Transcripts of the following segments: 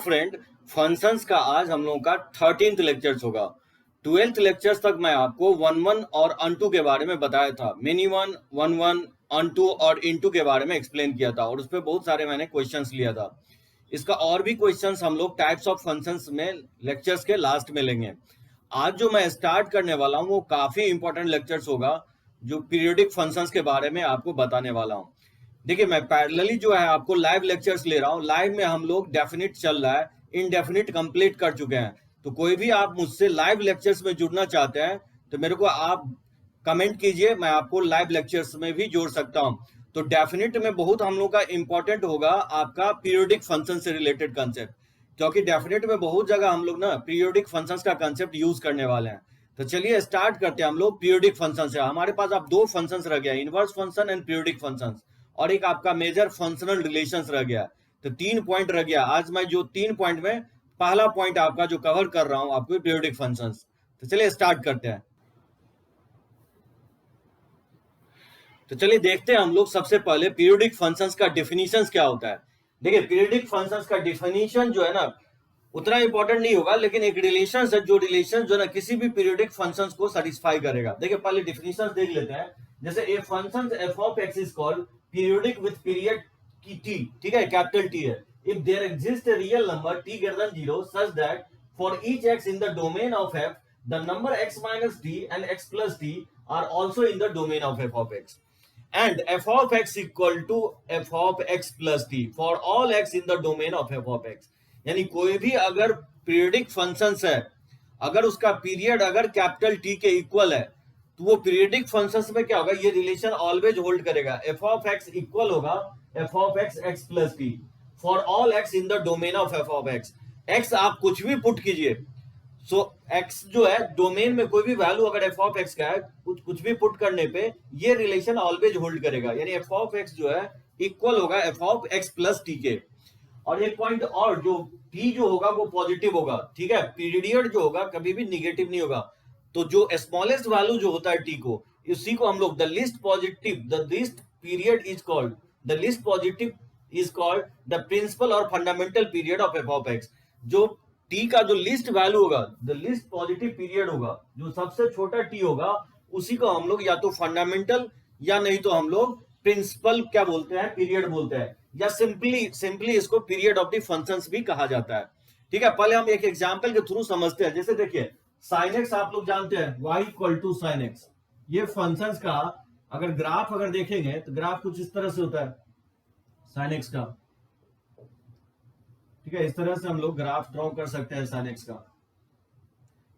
Friend, functions का आज हम लोगों का 13th लेक्चर्स होगा। 12th लेक्चर्स तक मैं आपको वन वन और अनटू के बारे में बताया था। Mini one, one one, unto और इनटू के बारे में एक्सप्लेन किया था और उस पर बहुत सारे मैंने क्वेश्चंस लिया था। इसका और भी क्वेश्चंस हम लोग टाइप्स ऑफ फंक्शंस में लेक्चर्स के लास्ट में लेंगे। आज जो मैं स्टार्ट करने वाला हूँ वो काफी इंपॉर्टेंट लेक्चर्स होगा, जो पीरियोडिक फंक्शंस के बारे में आपको बताने वाला हूँ। देखिए, मैं पैरेलली जो है आपको लाइव लेक्चर्स ले रहा हूँ। लाइव में हम लोग डेफिनिट चल रहा है, इनडेफिनिट कंप्लीट कर चुके हैं। तो कोई भी आप मुझसे लाइव लेक्चर्स में जुड़ना चाहते हैं तो मेरे को आप कमेंट कीजिए, मैं आपको लाइव लेक्चर्स में भी जोड़ सकता हूँ। तो डेफिनिट में बहुत हम लोग का इंपॉर्टेंट होगा आपका पीरियोडिक फंक्शन से रिलेटेड कंसेप्ट, क्योंकि डेफिनेट में बहुत जगह हम लोग ना पीरियोडिक फंक्शंस का कंसेप्ट यूज करने वाले हैं। तो चलिए स्टार्ट करते हैं हम लोग पीरियोडिक फंक्शन से। हमारे पास अब दो फंक्शंस रह गया, inverse function and periodic functions, और एक आपका मेजर फंक्शनल रिलेशंस रह गया। तो 3 पॉइंट रह गया। आज मैं जो 3 पॉइंट में पहला पॉइंट आपका जो कवर कर रहा हूं आपको पीरियोडिक फंक्शंस। तो चलिए स्टार्ट करते हैं। तो चलिए देखते हैं हम लोग सबसे पहले पीरियोडिक फंक्शंस का डेफिनेशंस क्या होता है। देखिए, पीरियोडिक फंक्शंस का डेफिनेशन जो है ना उतना इंपॉर्टेंट नहीं होगा, लेकिन एक रिलेशन है, जो रिलेशन जो है ना किसी भी पीरियोडिक फंक्शंस को सेटिस्फाई करेगा। देखिए पहले डेफिनेशन देख लेते हैं। जैसे a function f of x is called periodic with period की टी, ठीक है, कैपिटल टी है, if there exist a real number T greater than 0 such that for each x in the domain of f the number x minus T and x plus T are also in the domain of f of x and f of x equal to f of x plus t for all x in the domain of f of x। यानी कोई भी अगर periodic functions है, अगर उसका period अगर capital T के equal है तो वो पीरियोडिक फंक्शंस में क्या होगा, ये रिलेशन ऑलवेज होल्ड करेगा। f of x इक्वल होगा f of x x plus t for all x in the domain of f of x। x आप कुछ भी पुट कीजिए, सो x जो है डोमेन में कोई भी वैल्यू अगर f ऑफ x का है, कुछ भी पुट करने पे ये रिलेशन ऑलवेज होल्ड करेगा। यानी f ऑफ x जो है इक्वल होगा f of x plus t के। और एक पॉइंट और, जो t जो होगा वो पॉजिटिव होगा, ठीक है, पीरियड जो होगा कभी भी निगेटिव नहीं होगा। तो जो स्मॉलेस्ट वैल्यू जो होता है t को, इसी को हम लोग the least positive, the least period is called, the least positive is called the principal और fundamental period of f of x। जो टी का जो लिस्ट वैल्यू होगा, द लिस्ट पॉजिटिव पीरियड होगा, जो सबसे छोटा टी होगा, उसी को हम लोग या तो फंडामेंटल या नहीं तो हम लोग प्रिंसिपल क्या बोलते हैं, पीरियड बोलते हैं, या सिंपली इसको पीरियड ऑफ द फंक्शंस भी कहा जाता है। ठीक है, पहले हम एक एग्जांपल के थ्रू समझते हैं। जैसे देखिए sin x आप लोग जानते हैं, y equal to sin x। ये फंक्शंस का अगर ग्राफ अगर देखेंगे तो ग्राफ कुछ इस तरह से होता है sin x का, ठीक है, इस तरह से हम लोग ग्राफ ड्रॉ कर सकते हैं sin x का।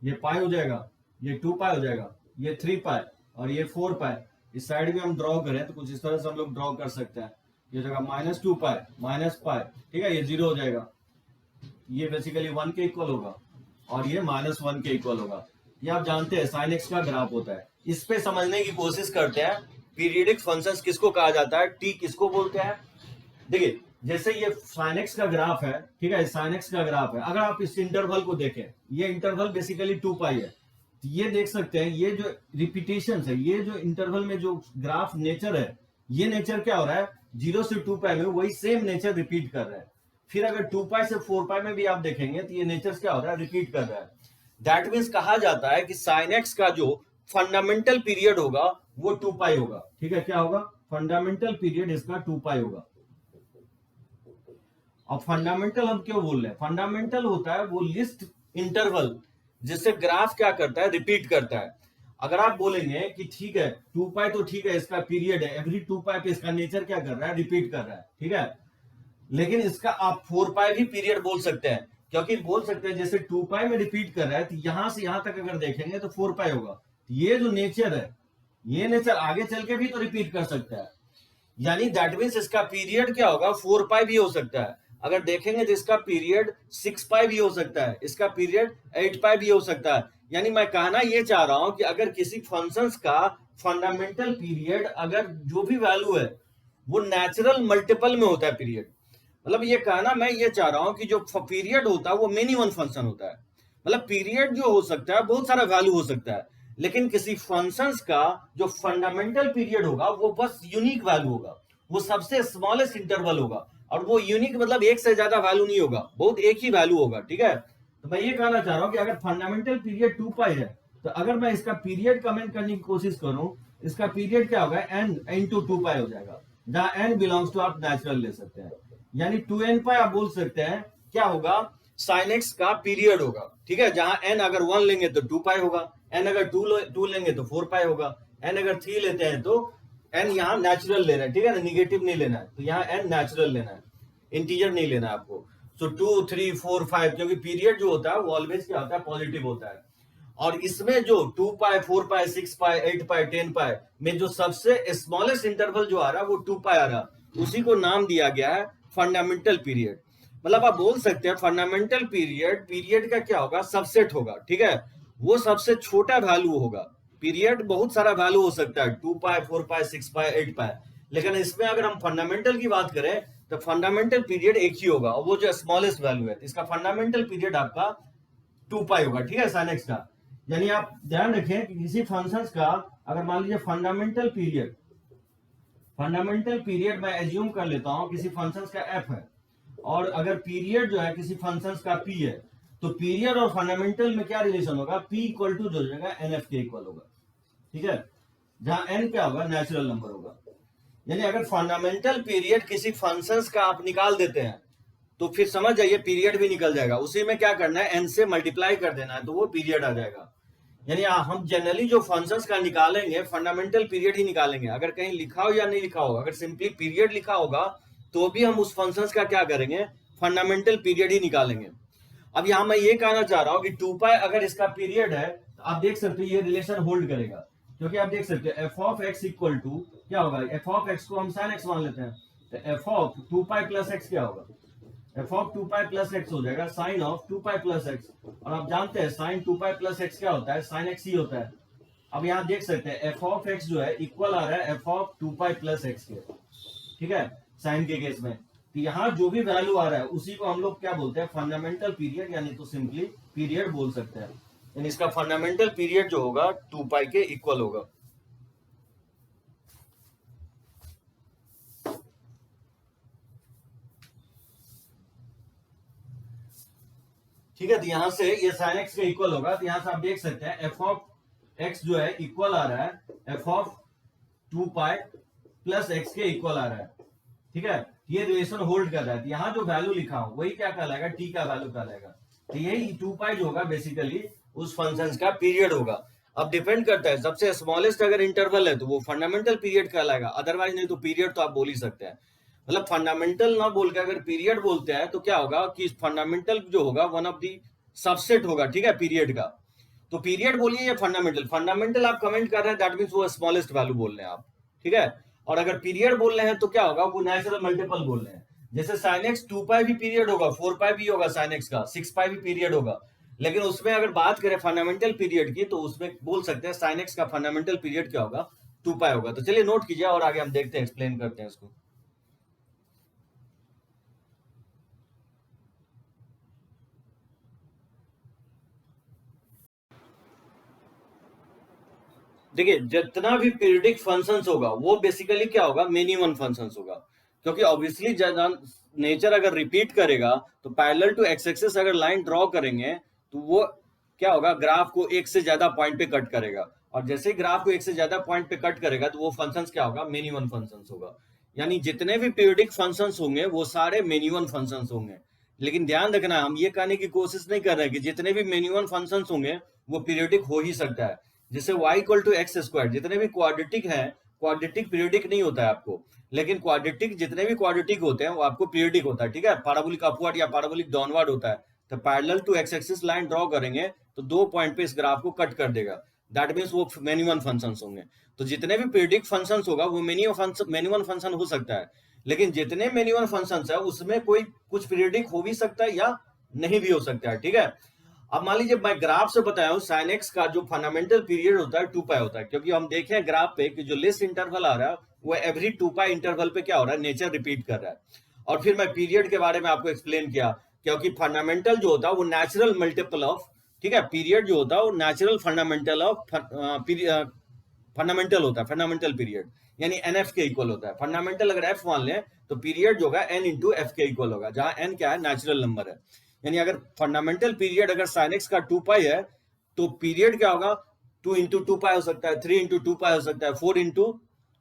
ये पाई हो जाएगा, ये 2 पाई हो जाएगा, ये 3 पाई और ये 4 पाई। इस साइड में हम ड्रॉ करें तो कुछ इस तरह से हम लोग ड्रॉ कर सकते हैं। ये जगह -2 पाई, माइनस पाई, ठीक है, ये 0 हो जाएगा। ये बेसिकली 1 के इक्वल होगा और ये -1 के इक्वल होगा। ये आप जानते हैं sin x का ग्राफ होता है। इस पे समझने की कोशिश करते हैं पीरियोडिक फंक्शंस किसको कहा जाता है, टी किसको बोलते हैं। देखिए जैसे ये sin x का ग्राफ है, ठीक है, sin x का ग्राफ है। अगर आप इस इंटरवल को देखें, ये इंटरवल बेसिकली 2 पाई है, तो ये देख सकते हैं ये जो रिपीटेशन है, ये जो इंटरवल में जो ग्राफ नेचर है, ये नेचर क्या हो रहा है, 0 से 2 पाई में वही सेम नेचर रिपीट कर रहा है। फिर अगर 2 पाई से 4 पाई में भी आप देखेंगे तो ये नेचर क्या हो रहा है, रिपीट कर रहा है। दैट मीन्स कहा जाता है कि sin x का जो फंडामेंटल पीरियड होगा वो 2 पाई होगा। ठीक है, क्या होगा, फंडामेंटल पीरियड इसका 2 पाई होगा। अब फंडामेंटल हम क्यों बोल रहे हैं, फंडामेंटल होता है वो लिस्ट इंटरवल जिससे ग्राफ क्या करता है, रिपीट करता है। अगर आप बोलेंगे कि ठीक है 2 पाई तो ठीक है, इसका पीरियड है, एवरी 2 पाई पे इसका नेचर क्या कर रहा है, रिपीट कर रहा है, ठीक है, लेकिन इसका आप 4 पाई भी पीरियड बोल सकते हैं, क्योंकि बोल सकते हैं जैसे 2 पाई में रिपीट कर रहा है तो यहां से यहां तक अगर देखेंगे तो 4 पाई होगा। ये जो नेचर है, ये नेचर आगे चल के भी तो रिपीट कर सकता है। यानी दैट मीन्स इसका पीरियड क्या होगा, 4 पाई भी हो सकता है। अगर देखेंगे तो इसका पीरियड 6 पाई भी हो सकता है, इसका पीरियड 8 पाई भी हो सकता है। यानी मैं कहना ये चाह रहा हूं कि अगर किसी फंक्शंस का फंडामेंटल पीरियड अगर जो भी वैल्यू है वो नेचुरल मल्टीपल में होता है पीरियड, मतलब ये कहना मैं ये चाह रहा हूं कि जो पीरियड होता है वो मेनी वन फंक्शन होता है। मतलब पीरियड जो हो सकता है बहुत सारा वैल्यू हो सकता है, लेकिन किसी फंक्शंस का जो फंडामेंटल पीरियड होगा वो बस यूनिक वैल्यू होगा, वो सबसे स्मॉलेस्ट इंटरवल होगा। और वो यूनिक मतलब एक से ज्यादा वैल्यू नहीं होगा, बहुत एक ही वैल्यू होगा, ठीक है। तो मैं ये कहना चाह रहा हूं कि अगर फंडामेंटल पीरियड 2 पाई है, तो अगर मैं इसका पीरियड कमेंट करने की कोशिश करूं, इसका पीरियड क्या होगा, n इंटू 2 पाई हो जाएगा, जहां n बिलोंग्स टू आप नेचुरल ले सकते हैं, यानी 2n पाई आप बोल सकते हैं क्या होगा, साइन एक्स का पीरियड होगा, ठीक है। जहां n अगर 1 लेंगे तो 2 पाई होगा, n अगर 2 लेंगे तो 4 पाई होगा, n अगर 3 लेते हैं तो n यहाँ नेचुरल लेना है, ठीक है ना, निगेटिव नहीं लेना है, तो यहाँ n नेचुरल लेना है, इंटीजर नहीं लेना है आपको। सो 2 3 4 5, क्योंकि पीरियड जो होता है वो ऑलवेज क्या होता है, पॉजिटिव होता है। और इसमें जो 2 पाई 4 पाई 6 पाई 8 पाई 10 पाई में जो सबसे स्मॉलेस्ट इंटरवल जो आ रहा है वो 2 पाई आ रहा है, उसी को नाम दिया गया है फंडामेंटल पीरियड। मतलब आप बोल सकते हैं फंडामेंटल पीरियड, पीरियड का क्या होगा, सबसेट होगा, ठीक है। वो सबसे छोटा वैल्यू होगा, पीरियड बहुत सारा वैल्यू हो सकता है, 2 पाई 4 पाई 6 पाई 8 पाई, लेकिन इसमें अगर हम फंडामेंटल की बात करें तो फंडामेंटल पीरियड एक ही होगा, और वो जो स्मॉलेस्ट वैल्यू है, इसका फंडामेंटल पीरियड आपका 2 पाई होगा, ठीक है, साइन एक्स का। यानी आप ध्यान रखें कि किसी फंक्शन का अगर मान लीजिए फंडामेंटल पीरियड मैं एज्यूम कर लेता हूं किसी फंक्शन का एफ है, और अगर पीरियड जो है किसी फंक्शन का पी है, तो पीरियड और फंडामेंटल में क्या रिलेशन होगा, पी इक्वल टू जो हो जाएगा एन एफ के इक्वल होगा, ठीक है, जहां एन क्या होगा, नेचुरल नंबर होगा। यानी अगर फंडामेंटल पीरियड किसी फंक्शन का आप निकाल देते हैं तो फिर समझ जाइए पीरियड भी निकल जाएगा, उसी में क्या करना है, एन से मल्टीप्लाई कर देना है तो वो पीरियड आ जाएगा। यानी हम जनरली जो फंक्शंस का निकालेंगे फंडामेंटल पीरियड ही निकालेंगे, अगर कहीं लिखा हो या नहीं लिखा हो, अगर सिंपली पीरियड लिखा होगा तो भी हम उस फंक्शंस का क्या करेंगे, फंडामेंटल पीरियड ही निकालेंगे। अब यहां मैं ये कहना चाह रहा हूं कि 2 पाई अगर इसका पीरियड है तो आप देख सकते हो ये रिलेशन होल्ड करेगा, क्योंकि आप देख सकते हो f of x equal to क्या होगा, एफ ऑफ एक्स को हम साइन एक्स मान लेते हैं, तो f of 2 pi plus x क्या होगा, f of 2 pi plus x हो जाएगा sine of 2 pi plus x, और आप जानते हैं साइन 2 पाई प्लस एक्स क्या होता है, साइन एक्स ही होता है। अब यहां देख सकते हैं एफ ऑफ एक्स जो है इक्वल आ रहा है f of 2 pi plus x के, ठीक है, साइन के केस में। तो यहाँ जो भी वैल्यू आ रहा है उसी को हम लोग क्या बोलते हैं, फंडामेंटल पीरियड, यानी तो सिंपली पीरियड बोल सकते हैं। यानी इसका फंडामेंटल पीरियड जो होगा 2 पाई के इक्वल होगा। ठीक है, तो यहां से ये साइन एक्स के इक्वल होगा, तो यहां से आप देख सकते हैं एफ ऑफ एक्स जो है इक्वल आ रहा है f of 2 pi plus x के इक्वल आ रहा है, ठीक है, ये रिलेशन होल्ड कर रहा है। यहाँ जो वैल्यू लिखा हो वही क्या कहलाएगा, टी का वैल्यू कहलाएगा। तो यही 2 पाई जो होगा बेसिकली उस फंक्शन का पीरियड होगा। अब डिपेंड करता है, सबसे स्मॉलेस्ट अगर इंटरवल है तो वो फंडामेंटल पीरियड कहलाएगा, अदरवाइज नहीं तो पीरियड तो आप बोल ही सकते हैं। मतलब फंडामेंटल ना बोल के अगर पीरियड बोलते हैं तो क्या होगा कि फंडामेंटल जो होगा वन ऑफ दी सबसेट होगा, ठीक है, पीरियड का। तो पीरियड बोलिए या फंडामेंटल, फंडामेंटल आप कमेंट कर रहे हैं दैट मींस वो स्मॉलेस्ट वैल्यू बोल रहे हैं आप, ठीक है। और अगर पीरियड बोल रहे हैं तो क्या होगा, वो नेचुरल मल्टीपल बोल रहे हैं। जैसे साइन एक्स 2 पाई भी पीरियड होगा, 4 पाई भी होगा साइन एक्स का, 6 पाई भी पीरियड होगा, लेकिन उसमें अगर बात करें फंडामेंटल पीरियड की तो उसमें बोल सकते हैं साइन एक्स का फंडामेंटल पीरियड क्या होगा, 2 पाई होगा। तो चलिए नोट कीजिए और आगे हम देखते हैं, एक्सप्लेन करते हैं इसको। देखिए जितना भी पीरियडिक फंक्शंस होगा वो बेसिकली क्या होगा, मिनिमम फंक्शंस होगा, क्योंकि ऑब्वियसली नेचर अगर रिपीट करेगा तो पैरेलल टू एक्स एक्सिस अगर लाइन ड्रॉ करेंगे तो वो क्या होगा, ग्राफ को एक से ज्यादा पॉइंट पे कट करेगा, और जैसे ही ग्राफ को एक से ज्यादा पॉइंट पे कट करेगा तो वो फंक्शंस क्या होगा, मिनिमम फंक्शंस होगा। यानी जितने भी पीरियडिक फंक्शंस होंगे वो सारे मिनिमम फंक्शंस होंगे। लेकिन ध्यान रखना, हम ये कहने की कोशिश नहीं कर रहे कि जितने भी मिनिमम फंक्शंस होंगे वो पीरियडिक हो ही सकता है। जैसे y equal to x square, जितने भी क्वाड्रेटिक है, क्वाड्रेटिक पीरियडिक नहीं होता है आपको, लेकिन क्वाड्रेटिक जितने भी क्वाड्रेटिक होते हैं वो आपको पीरियडिक होता है, ठीक है, पैराबोलिक अपवर्ड या पैराबोलिक डाउनवर्ड होता है। तो parallel to x axis line draw करेंगे तो 2 पॉइंट पे इस ग्राफ को कट कर देगा, दैट मींस वो मिनिमम फंक्शंस होंगे। तो जितने भी पीरियडिक फंक्शंस होगा वो मिनिमम फंक्शन हो सकता है, लेकिन जितने मिनिमम फंक्शंस है उसमें कोई कुछ पीरियडिक हो भी सकता है या नहीं भी हो सकता है, ठीक है। अब मान लीजिए मैं ग्राफ से बताया हूं साइन एक्स का जो फंडामेंटल पीरियड होता है 2 पाई होता है, क्योंकि हम देखें ग्राफ पे कि जो लेस इंटरवल आ रहा है वो एवरी 2 पाई इंटरवल पे क्या हो रहा है, नेचर रिपीट कर रहा है। और फिर मैं पीरियड के बारे में आपको एक्सप्लेन किया, क्योंकि फंडामेंटल जो होता है वो नेचुरल मल्टीपल ऑफ, ठीक है, पीरियड जो होता है वो नेचुरल फंडामेंटल ऑफ फंडामेंटल होता है, फंडामेंटल पीरियड यानी NF के इक्वल होता है। फंडामेंटल अगर F मान लें तो पीरियड जो होगा N इंटू F के इक्वल होगा, जहां N क्या है, नेचुरल नंबर है। यानी अगर फंडामेंटल पीरियड अगर sin x का 2 पाई है तो पीरियड क्या होगा, 2 इंटू 2 पाई हो सकता है, 3 इंटू 2 पाई हो सकता है, 4 इंटू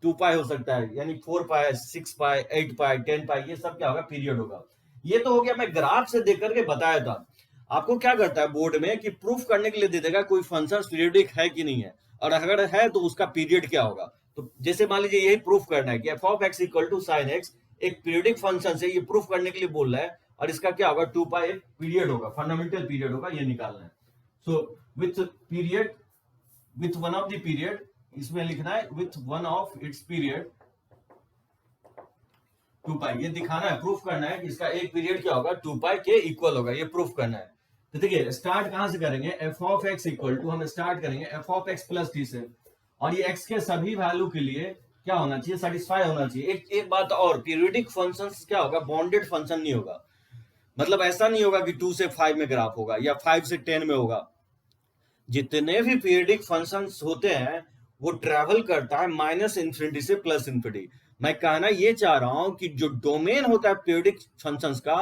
2 पाई हो सकता है, यानी 4 पाई, 6 पाई, 8 पाई, 10 पाई, ये सब क्या होगा, पीरियड होगा। ये तो हो गया मैं ग्राफ से देख करके बताया था। आपको क्या करता है बोर्ड में कि प्रूफ करने के लिए दे देगा कोई फंक्शन पीरियडिक है कि नहीं है, और अगर है तो उसका पीरियड क्या होगा। तो जैसे मान लीजिए यही प्रूफ करना है कि f of x equal to sine x एक पीरियडिक फंक्शन से, ये प्रूफ करने के लिए बोल रहा है, और इसका क्या होगा, 2 पाई एक पीरियड होगा, फंडामेंटल पीरियड होगा, ये निकालना है। So with period, with one of the period, इसमें लिखना है with one of its period 2 पाई, ये दिखाना है, प्रूफ करना है कि इसका एक पीरियड क्या होगा, 2 पाई के इक्वल होगा, ये प्रूफ करना है। तो देखिए स्टार्ट कहां से करेंगे, f of x equal to, हम स्टार्ट करेंगे f of x plus T से, और ये एक्स के सभी वैल्यू के लिए क्या होना चाहिए, सेटिस्फाई होना चाहिए। एक बात और, पीरियडिक फंक्शंस क्या होगा, बाउंडेड फंक्शन नहीं होगा, मतलब ऐसा नहीं होगा कि 2 से 5 में ग्राफ होगा या 5 से 10 में होगा। जितने भी पीरियडिक फंक्शंस होते हैं वो ट्रेवल करता है माइनस इंफिनिटी से प्लस इंफिनिटी। मैं कहना ये चाह रहा हूं कि जो डोमेन होता है पीरियडिक फंक्शंस का,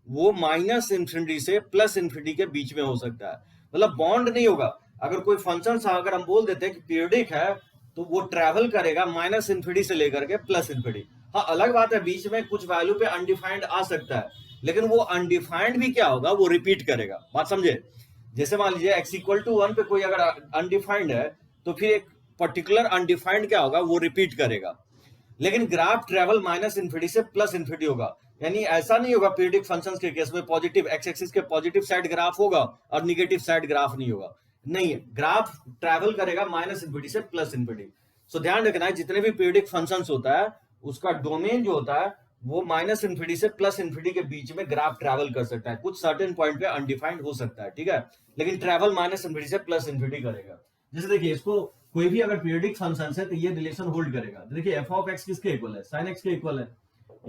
वो माइनस इंफिनिटी से प्लस इंफिनिटी के बीच में हो सकता है, मतलब बॉन्ड नहीं होगा। अगर कोई फंक्शन अगर हम बोल देते हैं कि पीरियडिक है तो वो ट्रेवल करेगा माइनस इंफिनिटी से लेकर के प्लस इंफिनिटी। हाँ अलग बात है, बीच में कुछ वैल्यू पे अनडिफाइंड आ सकता है, लेकिन वो अनडिफाइंड भी क्या होगा, वो रिपीट करेगा। बात समझे, जैसे मान लीजिए x इक्वल टू 1 पे कोई अगर अनडिफाइंड है तो फिर एक पर्टिकुलर अनडिफाइंड क्या होगा, वो रिपीट करेगा। लेकिन ग्राफ ट्रेवल माइनस इंफिनिटी से प्लस इंफिनिटी होगा, यानी ऐसा नहीं होगा पीरियडिक फंक्शंस के केस में पॉजिटिव एक्स एक्सिस के पॉजिटिव साइड ग्राफ होगा और निगेटिव साइड ग्राफ नहीं होगा, नहीं, ग्राफ ट्रेवल करेगा माइनस इंफिनिटी से प्लस इंफिनिटी। सो ध्यान रखना है, जितने भी पीरियडिक फंक्शंस होता है उसका डोमेन जो होता है वो माइनस इंफिनिटी से प्लस इंफिनिटी के बीच में ग्राफ ट्रैवल कर सकता है, कुछ सर्टेन पॉइंट पे अनडिफाइंड हो सकता है, ठीक है, लेकिन ट्रैवल माइनस इंफिनिटी से प्लस इंफिनिटी करेगा। जैसे देखिए इसको कोई भी अगर पीरियडिक फंक्शन है तो ये रिलेशन होल्ड करेगा। तो देखिए एफ ऑफ एक्स किसके इक्वल है, साइन एक्स के इक्वल है,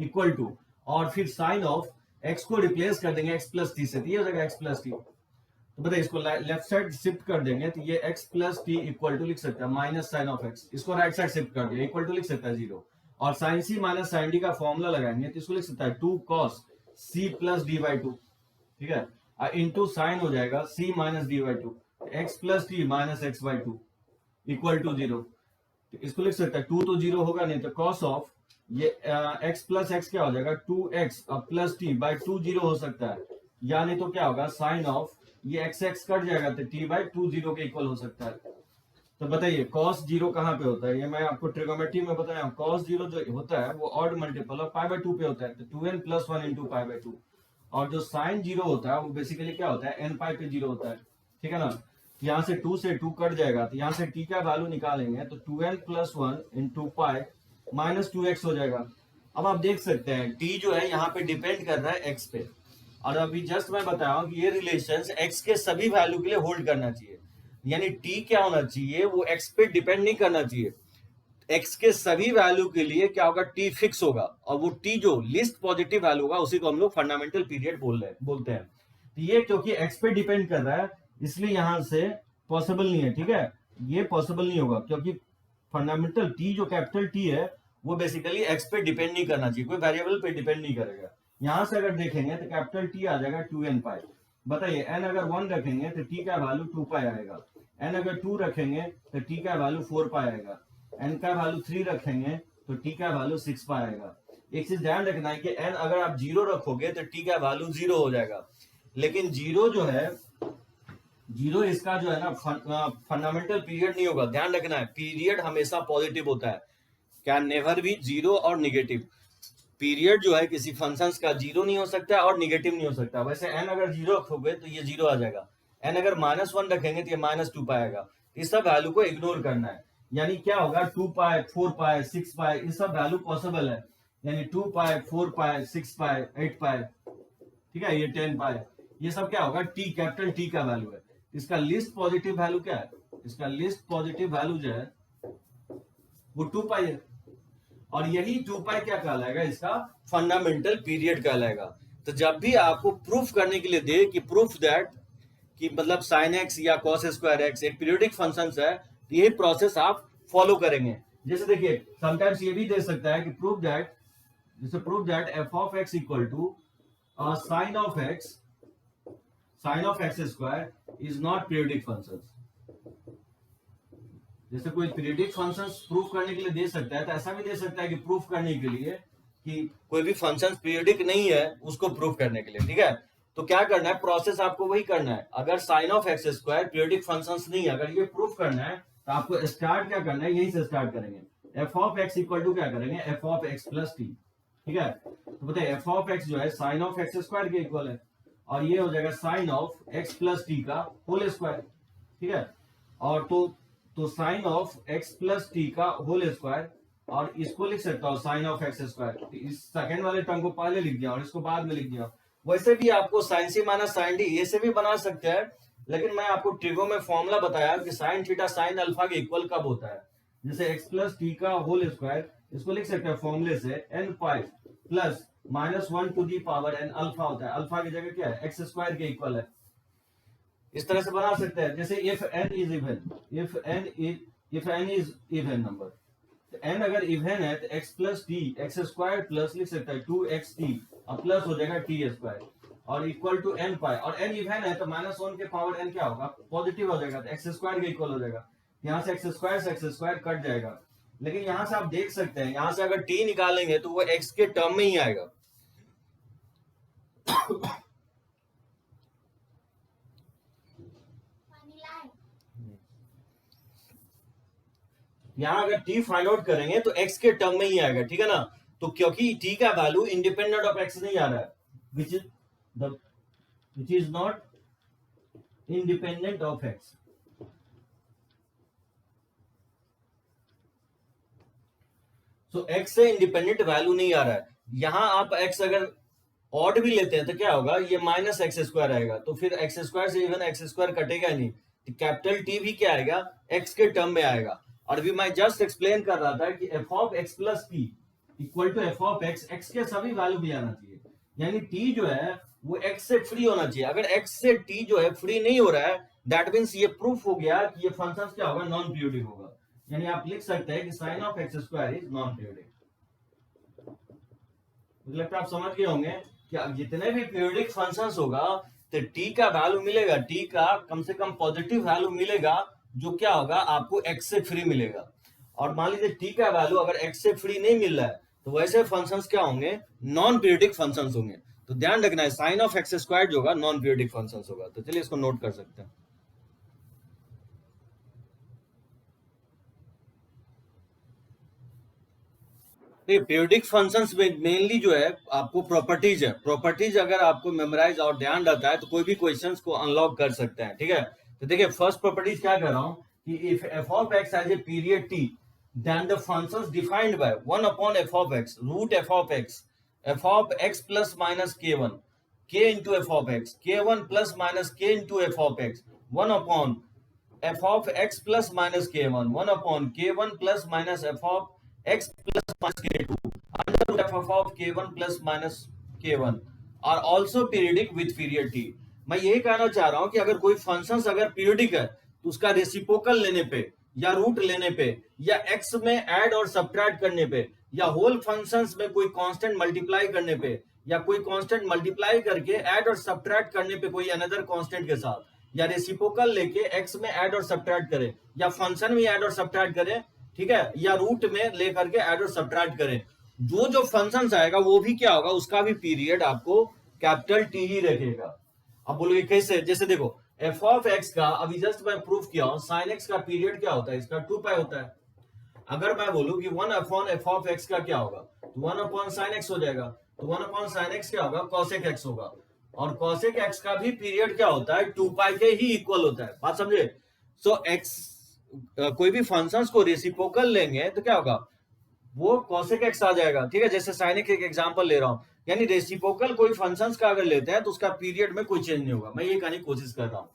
इक्वल टू, और फिर साइन ऑफ एक्स को रिप्लेस कर देंगे एक्स प्लस टी से, तो ये हो जाएगा एक्स प्लस टी। तो बताइए इसको लेफ्ट साइड शिफ्ट कर देंगे तो ये x plus T equal to लिख सकता है माइनस साइन ऑफ एक्स, इसको राइट साइड शिफ्ट कर दिया, इक्वल टू लिख सकता है 0, और sine C minus sine D का फॉर्मूला लगाएंगे तो इसको लिख सकता है 2 cos c plus D by 2, ठीक है, इंटू साइन हो जाएगा c minus D by 2, x plus T minus x by 2 equal to 0। इसको लिख सकता है 2 तो 0 होगा नहीं, तो cos ऑफ ये x प्लस एक्स क्या हो जाएगा 2x प्लस टी बाई 2 0 हो सकता है, यानी तो क्या होगा साइन ऑफ ये x x कट जाएगा तो t बाई 2 0 के इक्वल हो सकता है। तो बताइए cos 0 कहाँ पे होता है, ये मैं आपको ट्रिगोमेट्री में बताया, cos 0 जो होता है वो odd multiple of pi by 2 पे होता है, तो 2n plus 1 into pi by 2, और जो साइन 0 होता है वो बेसिकली क्या होता है n पाई पे 0 होता है, ठीक है ना। यहाँ से 2 से 2 कट जाएगा तो यहाँ से t का वैल्यू निकालेंगे तो 2n plus 1 into pi minus 2x हो जाएगा। अब आप देख सकते हैं t जो है यहाँ पे डिपेंड कर रहा है x पे, और अभी जस्ट मैं बताया हूँ कि ये रिलेशन x के सभी वैल्यू के लिए होल्ड करना चाहिए, यानी t क्या होना चाहिए, वो x पे डिपेंड नहीं करना चाहिए, x के सभी वैल्यू के लिए क्या होगा, t फिक्स होगा, और वो t जो लिस्ट पॉजिटिव वैल्यू होगा उसी को हम लोग फंडामेंटल पीरियड बोलते हैं। तो ये क्योंकि x पे डिपेंड कर रहा है इसलिए यहां से पॉसिबल नहीं है, ठीक है, ये पॉसिबल नहीं होगा क्योंकि फंडामेंटल t जो कैपिटल T है वो बेसिकली x पे डिपेंड नहीं करना चाहिए, कोई वेरिएबल पे डिपेंड नहीं करेगा। यहां से अगर देखेंगे तो कैपिटल T आ जाएगा 2n पाई। बताइए n अगर 1 रखेंगे तो t का वैल्यू 2 पाई आएगा, n अगर 2 रखेंगे तो t का वैल्यू 4 पाई आएगा, n का वैल्यू 3 रखेंगे तो t का वैल्यू 6 पाई आएगा। एक चीज ध्यान रखना है कि n अगर आप 0 रखोगे तो t का वैल्यू 0 हो जाएगा, लेकिन 0 जो है 0 इसका जो है ना फंडामेंटल पीरियड नहीं होगा। ध्यान रखना है पीरियड हमेशा पॉजिटिव होता है, क्या नेवर भी 0 और निगेटिव। पीरियड जो है किसी फंक्शंस का 0 नहीं हो सकता और निगेटिव नहीं हो सकता। वैसे n अगर 0 रखोगे तो ये 0 आ जाएगा, n अगर -1 रखेंगे तो ये -2 पाएगा। इस सब वैल्यू को इग्नोर करना है, यानी क्या होगा 2 पाई 4 पाई 6 पाई ये सब वैल्यू पॉसिबल है, यानी 2 पाई 4 पाई 6 पाई 8 पाई, ठीक है, ये 10 पाई, ये सब क्या होगा t कैपिटल T का वैल्यू है। इसका लिस्ट पॉजिटिव वैल्यू क्या है, इसका लिस्ट पॉजिटिव वैल्यू जो है वो 2 पाई है, और यही 2 पाई क्या कहलाएगा, इसका फंडामेंटल पीरियड कहलाएगा। तो जब भी आपको प्रूफ करने के लिए दे कि प्रूफ दैट कि मतलब साइन एक्स या कॉस स्क्वायर एक्स एक पीरियोडिक फंक्शन है, तो यही प्रोसेस आप फॉलो करेंगे। जैसे देखिए समटाइम्स ये भी दे सकता है कि प्रूव दैट, जैसे prove that f of x equal to sine of x square is not periodic function. जैसे कोई पीरियोडिक फंक्शंस प्रूफ करने के लिए दे सकता है, तो ऐसा भी दे सकता है कि प्रूफ करने के लिए कि कोई भी फंक्शन पीरियोडिक नहीं है उसको प्रूफ करने के लिए, ठीक है। तो क्या करना है, प्रोसेस आपको वही करना है। अगर sine of x square periodic functions नहीं है, अगर ये प्रूफ करना है तो आपको स्टार्ट क्या करना है, यहीं से स्टार्ट करेंगे। F of x equal to क्या करेंगे, f of x plus T, ठीक है। तो बताइए एफ ऑफ एक्स जो है साइन ऑफ एक्स स्क्वायर के इक्वल है, और ये हो जाएगा sine of x plus T का होल स्क्वायर, ठीक है। और तो sine of x plus T का होल स्क्वायर, और इसको लिख सकता हूँ साइन ऑफ एक्स स्क्वायर। इस सेकंड वाले टर्म को पहले लिख दिया और इसको बाद में लिख दिया। वैसे भी आपको sign C minus sine D ये से भी बना सकते हैं, लेकिन मैं आपको ट्रिगो में फॉर्मूला बताया कि साइन थीटा साइन अल्फा के इक्वल कब होता है। जैसे एक्स प्लस टी का होल स्क्वायर, इसको लिख सकते हैं फॉर्मूले से n pi plus minus 1 to the power n alpha होता है। अल्फा की जगह क्या है, एक्स स्क्वायर के इक्वल है। इस तरह से बना सकते हैं। जैसे if n is even, if n is even number, n अगर इवन है तो x plus T x square plus लिख सकता है 2xt और प्लस हो जाएगा टी स्क्वायर और इक्वल टू एन पाई। और एन इवन है तो माइनस 1 के पावर एन क्या होगा, पॉजिटिव हो जाएगा, तो एक्स स्क्वायर के इक्वल हो जाएगा। यहाँ से एक्स स्क्वायर कट जाएगा। लेकिन यहाँ से आप देख सकते हैं, यहाँ से अगर टी निकालेंगे तो वो एक्स के टर्म में ही आएगा। यहाँ अगर टी फाइंड आउट करेंगे तो एक्स के टर्म में ही आएगा, ठीक है ना। तो क्योंकि टी का वैल्यू इंडिपेंडेंट ऑफ एक्स नहीं आ रहा है, which is not independent of x. तो एक्स से इंडिपेंडेंट वैल्यू नहीं आ रहा है। यहां आप एक्स अगर ऑड भी लेते हैं तो क्या होगा, ये माइनस एक्स स्क्वायर आएगा, तो फिर एक्स स्क्वायर से इवन एक्स स्क्वायर कटेगा नहीं, तो कैपिटल टी भी क्या आएगा, एक्स के टर्म में आएगा। और अभी मैं जस्ट एक्सप्लेन कर रहा था कि f of x plus T equal to f of x, x के सभी वैल्यू भी आना चाहिए, यानी टी जो है वो एक्स से फ्री होना चाहिए। अगर एक्स से टी जो है फ्री नहीं हो रहा है, दैट मीन्स ये प्रूफ हो गया कि ये फंक्शन क्या होगा, नॉन पीरियोडिक होगा। यानी आप लिख सकते हैं कि sine of x square is non periodic. मुझे लगता है आप समझ गए होंगे कि जितने भी पीरियोडिक फंक्शंस होगा तो टी का वैल्यू मिलेगा, टी का कम से कम पॉजिटिव वैल्यू मिलेगा, जो क्या होगा आपको एक्स से फ्री मिलेगा। और मान लीजिए टी का वैल्यू अगर एक्स से फ्री नहीं मिल रहा है, तो वैसे फंक्शंस क्या होंगे, नॉन पीरियोडिक फंक्शंस होंगे। तो ध्यान रखना है, साइन ऑफ एक्स स्क्वायर जो होगा नॉन पीरियोडिक फंक्शंस होगा। तो चलिए इसको नोट कर सकते हैं। पीरियोडिक फंक्शंस में मेनली जो है आपको प्रॉपर्टीज है। प्रॉपर्टीज अगर आपको मेमोराइज और ध्यान रहता है तो कोई भी क्वेश्चंस को अनलॉक कर सकते हैं, ठीक है। तो देखिए फर्स्ट प्रॉपर्टीज क्या कर रहा हूं कि if f of x has a period T then the functions defined by 1 upon f of x root f of x plus minus k1 k into f of x k1 plus minus k into f of x 1 upon f of x plus minus k1 1 upon k1 plus minus f of x plus minus k2 under root f of k1 plus minus k1 are also periodic with period t। मैं यही कहना चाह रहा हूं कि अगर कोई functions अगर पीरियोडिक है तो उसका रेसिप्रोकल लेने पे या रूट लेने पे या x में ऐड और सब्ट्रैक्ट करने पे या होल फंक्शंस में कोई कांस्टेंट मल्टीप्लाई करने पे या कोई कांस्टेंट मल्टीप्लाई करके ऐड और सब्ट्रैक्ट करने पे कोई अनदर कांस्टेंट के साथ, या रेसिप्रोकल लेके x में ऐड और सब्ट्रैक्ट करे या फंक्शन में ऐड और सब्ट्रैक्ट करे, ठीक है, या रूट में लेकर के ऐड और सब्ट्रैक्ट करें, जो फंक्शन आएगा वो भी क्या होगा, उसका भी पीरियड आपको कैपिटल टी ही रखेगा। अब बोलोगे कैसे, जैसे देखो एफ ऑफ एक्स का अभी जस्ट मैं प्रूफ किया हूं, साइन एक्स का पीरियड क्या होता है, इसका 2 पाई होता है। अगर मैं बोलूं कि 1 अपॉन एफ ऑफ एक्स का क्या होगा, तो 1 अपॉन साइन एक्स हो जाएगा। तो 1 अपॉन साइन एक्स क्या होगा, कॉसेक एक्स होगा। और कॉसेक एक्स का भी पीरियड क्या होता है, 2 पाई के ही इक्वल होता है। बात समझे। सो एक्स कोई भी फंक्शंस को रेसिप्रोकल लेंगे तो क्या होगा, वो कॉसेक एक्स आ जाएगा, ठीक है। जैसे साइन एक्स एक एग्जांपल ले रहा हूं, यानी रेसिप्रोकल कोई फंक्शंस का अगर लेते हैं तो उसका पीरियड में कोई चेंज नहीं होगा। मैं ये कहने की कोशिश कर रहा हूं।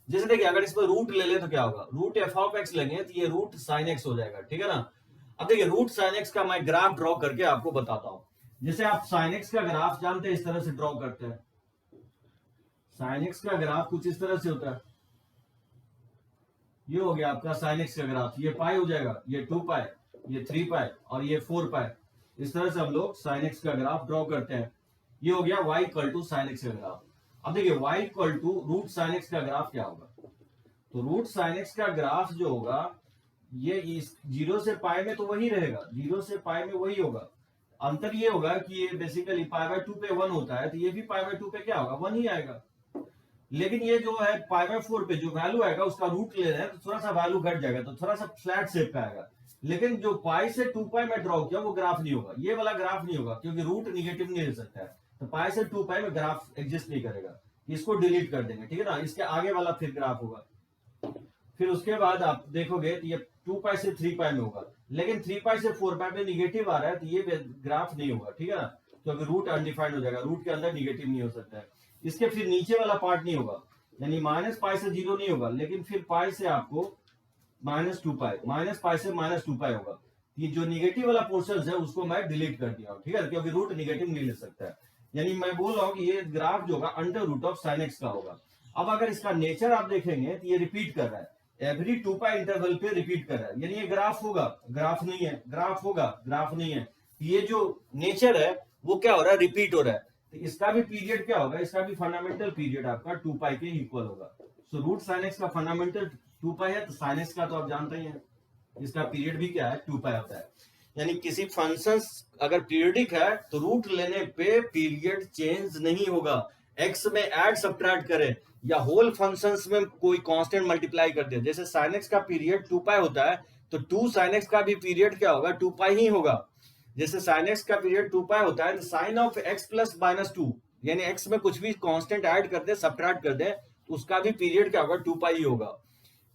जैसे देखिए अगर इसमें रूट ले ले तो क्या होगा, रूट एफ ऑफ एक्स लेंगे तो ये रूट साइन एक्स हो जाएगा, ठीक है ना। अब देखिए रूट साइन एक्स का मैं ग्राफ ड्रॉ करके आपको बताता हूं। जैसे आप साइन एक्स का ग्राफ जानते हैं, इस तरह से ड्रॉ करते हैं। साइन एक्स का ग्राफ कुछ इस तरह से होता है, ये हो गया आपका साइन एक्स का ग्राफ, ये पाई हो जाएगा, ये 2 पाई, ये 3 पाई और ये 4 पाई। इस तरह से हम लोग साइन एक्स का ग्राफ ड्रॉ करते हैं। ये हो गया y equal to sine x का ग्राफ। अब देखिए y equal to root sine x का ग्राफ क्या होगा, तो रूट साइन एक्स का ग्राफ जो होगा ये इस 0 से पाई में तो वही रहेगा, 0 से पाई में वही होगा। अंतर ये होगा कि ये बेसिकली पाई बाय 2 पे 1 होता है, तो ये भी पाई बाय 2 पे क्या होगा, 1 ही आएगा। लेकिन ये जो है पाई बाय 4 पे जो वैल्यू आएगा उसका रूट ले रहे हैं, तो थोड़ा सा वैल्यू घट जाएगा, तो थोड़ा सा फ्लैट शेप का आएगा। लेकिन जो पाई से 2 पाई में ड्रॉ किया वो ग्राफ नहीं होगा, ये वाला ग्राफ नहीं होगा, क्योंकि रूट निगेटिव नहीं ले सकता है, तो पाई से 2 पाई में ग्राफ एग्जिस्ट नहीं करेगा, इसको डिलीट कर देंगे, ठीक है ना। इसके आगे वाला फिर ग्राफ होगा। फिर उसके बाद आप देखोगे तो ये 2 पाई से 3 पाई में होगा, लेकिन 3 पाई से 4 पाई में निगेटिव आ रहा है, तो ये ग्राफ नहीं होगा, ठीक है ना, क्योंकि रूट अनडिफाइंड हो जाएगा, रूट के अंदर निगेटिव नहीं हो सकता है। इसके फिर नीचे वाला पार्ट नहीं होगा, यानी माइनस पाई से 0 नहीं होगा, लेकिन फिर पाई से आपको -2 पाई, माइनस पाई से -2 पाई होगा। ये जो निगेटिव वाला पोर्शन है उसको मैं डिलीट कर दिया हूँ, ठीक है, क्योंकि रूट निगेटिव नहीं ले सकता है। यानी मैं बोल रहा हूँ कि ये ग्राफ जो होगा under root of sine x का होगा। अब अगर इसका नेचर आप देखेंगे तो ये रिपीट कर रहा है, एवरी 2 पाई इंटरवल पे रिपीट कर रहा है, यानी ये ग्राफ होगा, ग्राफ नहीं है, ग्राफ होगा, ग्राफ नहीं है। ये जो नेचर है वो क्या हो रहा है, रिपीट हो रहा है, तो इसका भी पीरियड क्या होगा, इसका भी फंडामेंटल पीरियड आपका 2 पाई के इक्वल होगा। सो रूट साइन एक्स का फंडामेंटल 2 पाई है, तो साइन एक्स का तो आप जानते ही हैं, इसका पीरियड भी क्या है, 2 पाई होता है। यानी किसी फंक्शन अगर पीरियडिक है तो रूट लेने पे पीरियड चेंज नहीं होगा, एक्स में ऐड सब्ट्रैक्ट करें या होल फंक्शंस में कोई कांस्टेंट मल्टीप्लाई कर दे, जैसे sin x का पीरियड 2 पाई होता है, तो 2 sin x का भी पीरियड क्या होगा, 2 पाई ही होगा। जैसे sin x का पीरियड 2 पाई होता है, तो sin ऑफ x प्लस -2, यानी x में कुछ भी कांस्टेंट ऐड कर दे, सब्ट्रैक्ट कर दे, तो उसका भी पीरियड क्या होगा, 2 पाई ही होगा,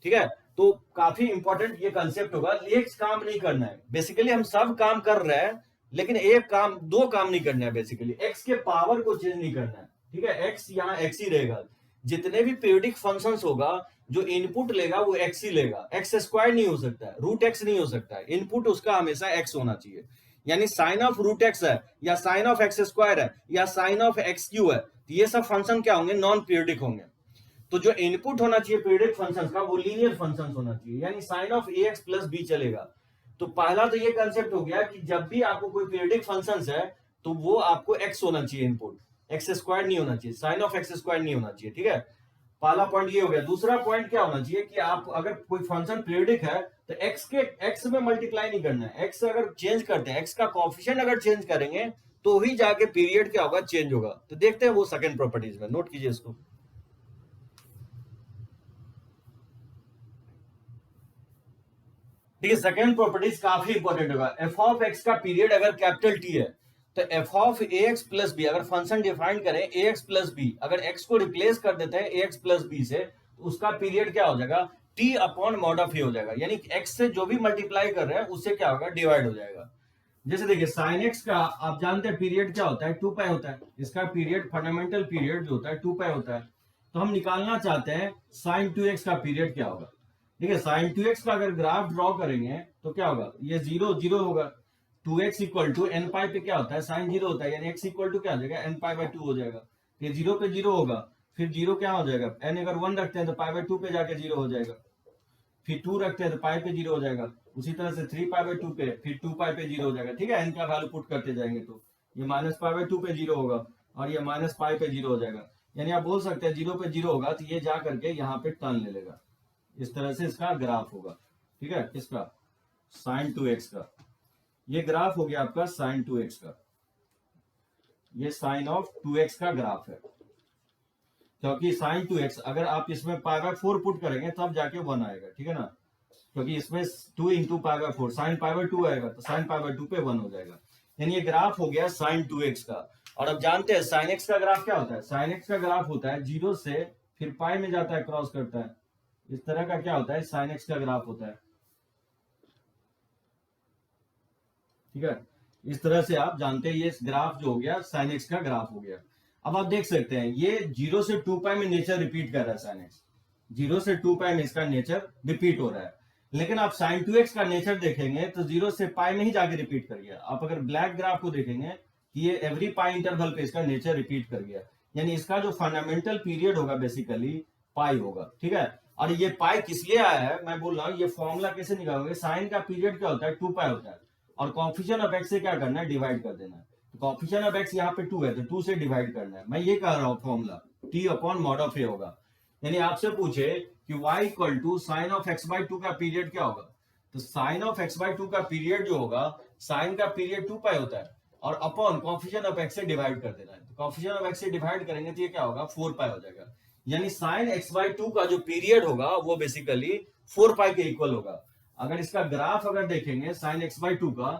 ठीक है। तो काफी इंपॉर्टेंट ये कंसेप्ट होगा, एक काम नहीं करना है, बेसिकली हम सब काम कर रहे हैं, लेकिन एक काम, दो काम नहीं करना है, बेसिकली x के पावर को चेंज नहीं करना है, ठीक है, x यहाँ x ही रहेगा। जितने भी पीरियडिक फंक्शंस होगा जो इनपुट लेगा वो x ही लेगा, x स्क्वायर नहीं हो सकता है, रूट x नहीं हो सकता है, इनपुट उसका हमेशा x होना चाहिए। यानी साइन ऑफ रूट x है या साइन ऑफ x स्क्वायर है या साइन ऑफ x क्यू है, तो ये सब फंक्शन क्या होंगे, नॉन पीरियडिक होंगे। तो जो इनपुट होना चाहिए पीरियडिक फंक्शन का वो लीनियर फंक्शन होना चाहिए, यानी sine of ax plus b चलेगा। तो पहला तो ये कंसेप्ट हो गया कि जब भी आपको कोई पीरियडिक फंक्शन है तो वो आपको x होना चाहिए, इनपुट एक्स स्क्वायर नहीं होना चाहिए, साइन ऑफ एक्स स्क्वायर नहीं होना चाहिए, ठीक है। पहला पॉइंट ये हो गया। दूसरा पॉइंट क्या होना चाहिए कि आप अगर कोई फंक्शन पीरियडिक है तो एक्स में मल्टीप्लाई नहीं करना है, एक्स अगर चेंज करते हैं, एक्स का कोएफिशिएंट अगर चेंज करेंगे तो ही जाके पीरियड क्या होगा, चेंज होगा। तो देखते हैं वो सेकंड प्रॉपर्टीज में, नोट कीजिए इसको। ठीक है, सेकंड प्रॉपर्टीज काफी इंपॉर्टेंट होगा। एफ ऑफ एक्स का पीरियड अगर कैपिटल टी है तो f of a x plus b, अगर फंक्शन डिफाइन करें ए एक्स प्लस बी, अगर एक्स को रिप्लेस कर देते हैं ए एक्स प्लस बी से, तो उसका पीरियड क्या हो जाएगा, टी अपॉन मॉड ऑफ ए हो जाएगा, यानी एक्स से जो भी मल्टीप्लाई कर रहे हैं उससे क्या होगा, डिवाइड हो जाएगा। जैसे देखिए साइन एक्स का आप जानते हैं पीरियड क्या होता है, 2 पाई होता है, इसका पीरियड फंडामेंटल पीरियड जो होता है 2 पाई होता है। तो हम निकालना चाहते हैं साइन 2x का पीरियड क्या होगा। ठीक है, साइन 2x का अगर ग्राफ ड्रॉ करेंगे तो क्या होगा, ये 0 0 होगा, 2x इक्वल टू एन पाई पे क्या होता है, साइन 0 होता है, यानी x इक्वल टू क्या हो जाएगा, एन पाई बाय 2 हो जाएगा। ये 0 पे 0 होगा, फिर 0 क्या हो जाएगा, एन अगर 1 रखते हैं तो पाई बाय 2 पे जाके 0 हो जाएगा, फिर 2 रखते हैं तो पाई पे 0 हो जाएगा, उसी तरह से 3 पाई बाय 2 पे, फिर 2 पाई पे 0 हो जाएगा। ठीक है, एन का वैल्यू पुट करते जाएंगे तो ये माइनस पाई बाय 2 पे 0 होगा और ये माइनस पाई पे 0 हो जाएगा। यानी आप बोल सकते हैं 0 पे 0 होगा तो ये जा करके यहाँ पे टर्न ले लेगा, इस तरह से इसका ग्राफ होगा। ठीक है, किसका, साइन 2x का। ये ग्राफ हो गया आपका साइन 2x का, ये साइन ऑफ 2x का ग्राफ है, क्योंकि साइन 2x अगर आप इसमें पाई बाय 4 पुट करेंगे तब जाके 1 आएगा। ठीक है ना, क्योंकि इसमें 2 into pi by 4, sign pi by 2 आएगा तो साइन पाई बाय 2 पे 1 हो जाएगा। यानी ये ग्राफ हो गया साइन 2x का। और अब जानते हैं साइन x का ग्राफ क्या होता है, साइन x का ग्राफ होता है 0 से फिर पाई में जाता है, क्रॉस करता है, इस तरह का क्या होता है, साइन x का ग्राफ होता है। ठीक है, इस तरह से आप जानते हैं ये ग्राफ जो हो गया साइन x का ग्राफ हो गया। अब आप देख सकते हैं ये 0 से 2 पाई में नेचर रिपीट कर रहा है, साइन x 0 से 2 पाई में इसका नेचर रिपीट हो रहा है। लेकिन आप साइन 2x का नेचर देखेंगे तो 0 से पाई में ही जाके रिपीट कर गया। आप अगर ब्लैक ग्राफ को देखेंगे कि ये एवरी पाई इंटरवल पे इसका नेचर रिपीट कर गया, यानी इसका जो फंडामेंटल पीरियड होगा बेसिकली पाई होगा। ठीक है, और ये पाई किस लिए आया है मैं बोल रहा हूँ, ये फॉर्मूला कैसे निकालोगे, साइन का पीरियड क्या होता है 2 पाई होता है, और कॉफिशिएंट ऑफ एक्स से क्या करना है डिवाइड कर देना है। तो कॉफिशिएंट ऑफ एक्स यहाँ पे 2 है तो 2 से डिवाइड करना है। मैं ये कह रहा हूँ formula t upon mod of a होगा। यानी आपसे पूछे कि y equal to sine of x by 2 का पीरियड क्या होगा, तो साइन ऑफ एक्स बाई 2 का पीरियड जो होगा, साइन का पीरियड 2 पाई होता है और अपॉन कॉफिशिएंट ऑफ एक्स से डिवाइड कर देना है। तो कॉफिशिएंट ऑफ एक्स से डिवाइड करेंगे तो ये क्या होगा 4 पाई हो जाएगा। यानी साइन एक्स बाई 2 का जो पीरियड होगा वो बेसिकली 4 पाई के इक्वल होगा। अगर इसका ग्राफ अगर देखेंगे साइन एक्स बाई 2 का,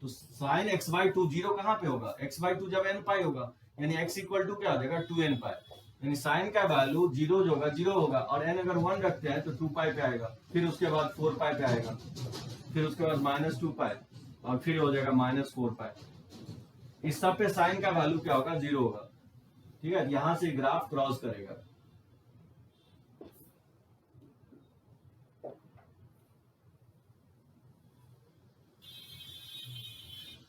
तो साइन एक्स बाई 2 जीरो कहां पे होगा, एक्स बाई 2 जब एन पाई होगा, यानी एक्स इक्वल टू क्या हो जाएगा 2n पाई। यानी साइन का वैल्यू जीरो जो होगा जीरो होगा, और एन अगर 1 रखते हैं तो 2 पाई पे आएगा, फिर उसके बाद 4 पाई पे आएगा, फिर उसके बाद -2 पाई, और फिर हो जाएगा -4 पाई। इस सब पे साइन का वैल्यू क्या होगा जीरो होगा। ठीक है, यहां से ग्राफ क्रॉस करेगा।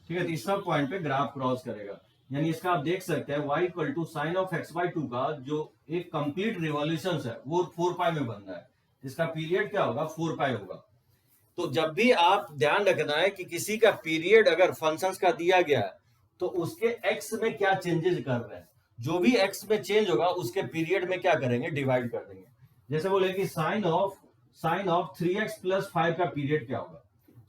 ठीक है, तो इस सब पॉइंट पे ग्राफ क्रॉस करेगा। यानी इसका आप देख सकते हैं y equal to sine of x by 2 का जो एक कंप्लीट रिवॉल्यूशन है वो 4 पाई में बन रहा है। इसका पीरियड क्या होगा 4 पाई होगा। तो जब भी आप ध्यान रखना है कि किसी का पीरियड अगर फंक्शंस का दिया गया है तो उसके x में क्या चेंजेस कर रहे हैं, जो भी x में चेंज होगा उसके पीरियड में क्या करेंगे डिवाइड कर देंगे। जैसे बोले कि साइन ऑफ 3x प्लस 5 का पीरियड क्या होगा,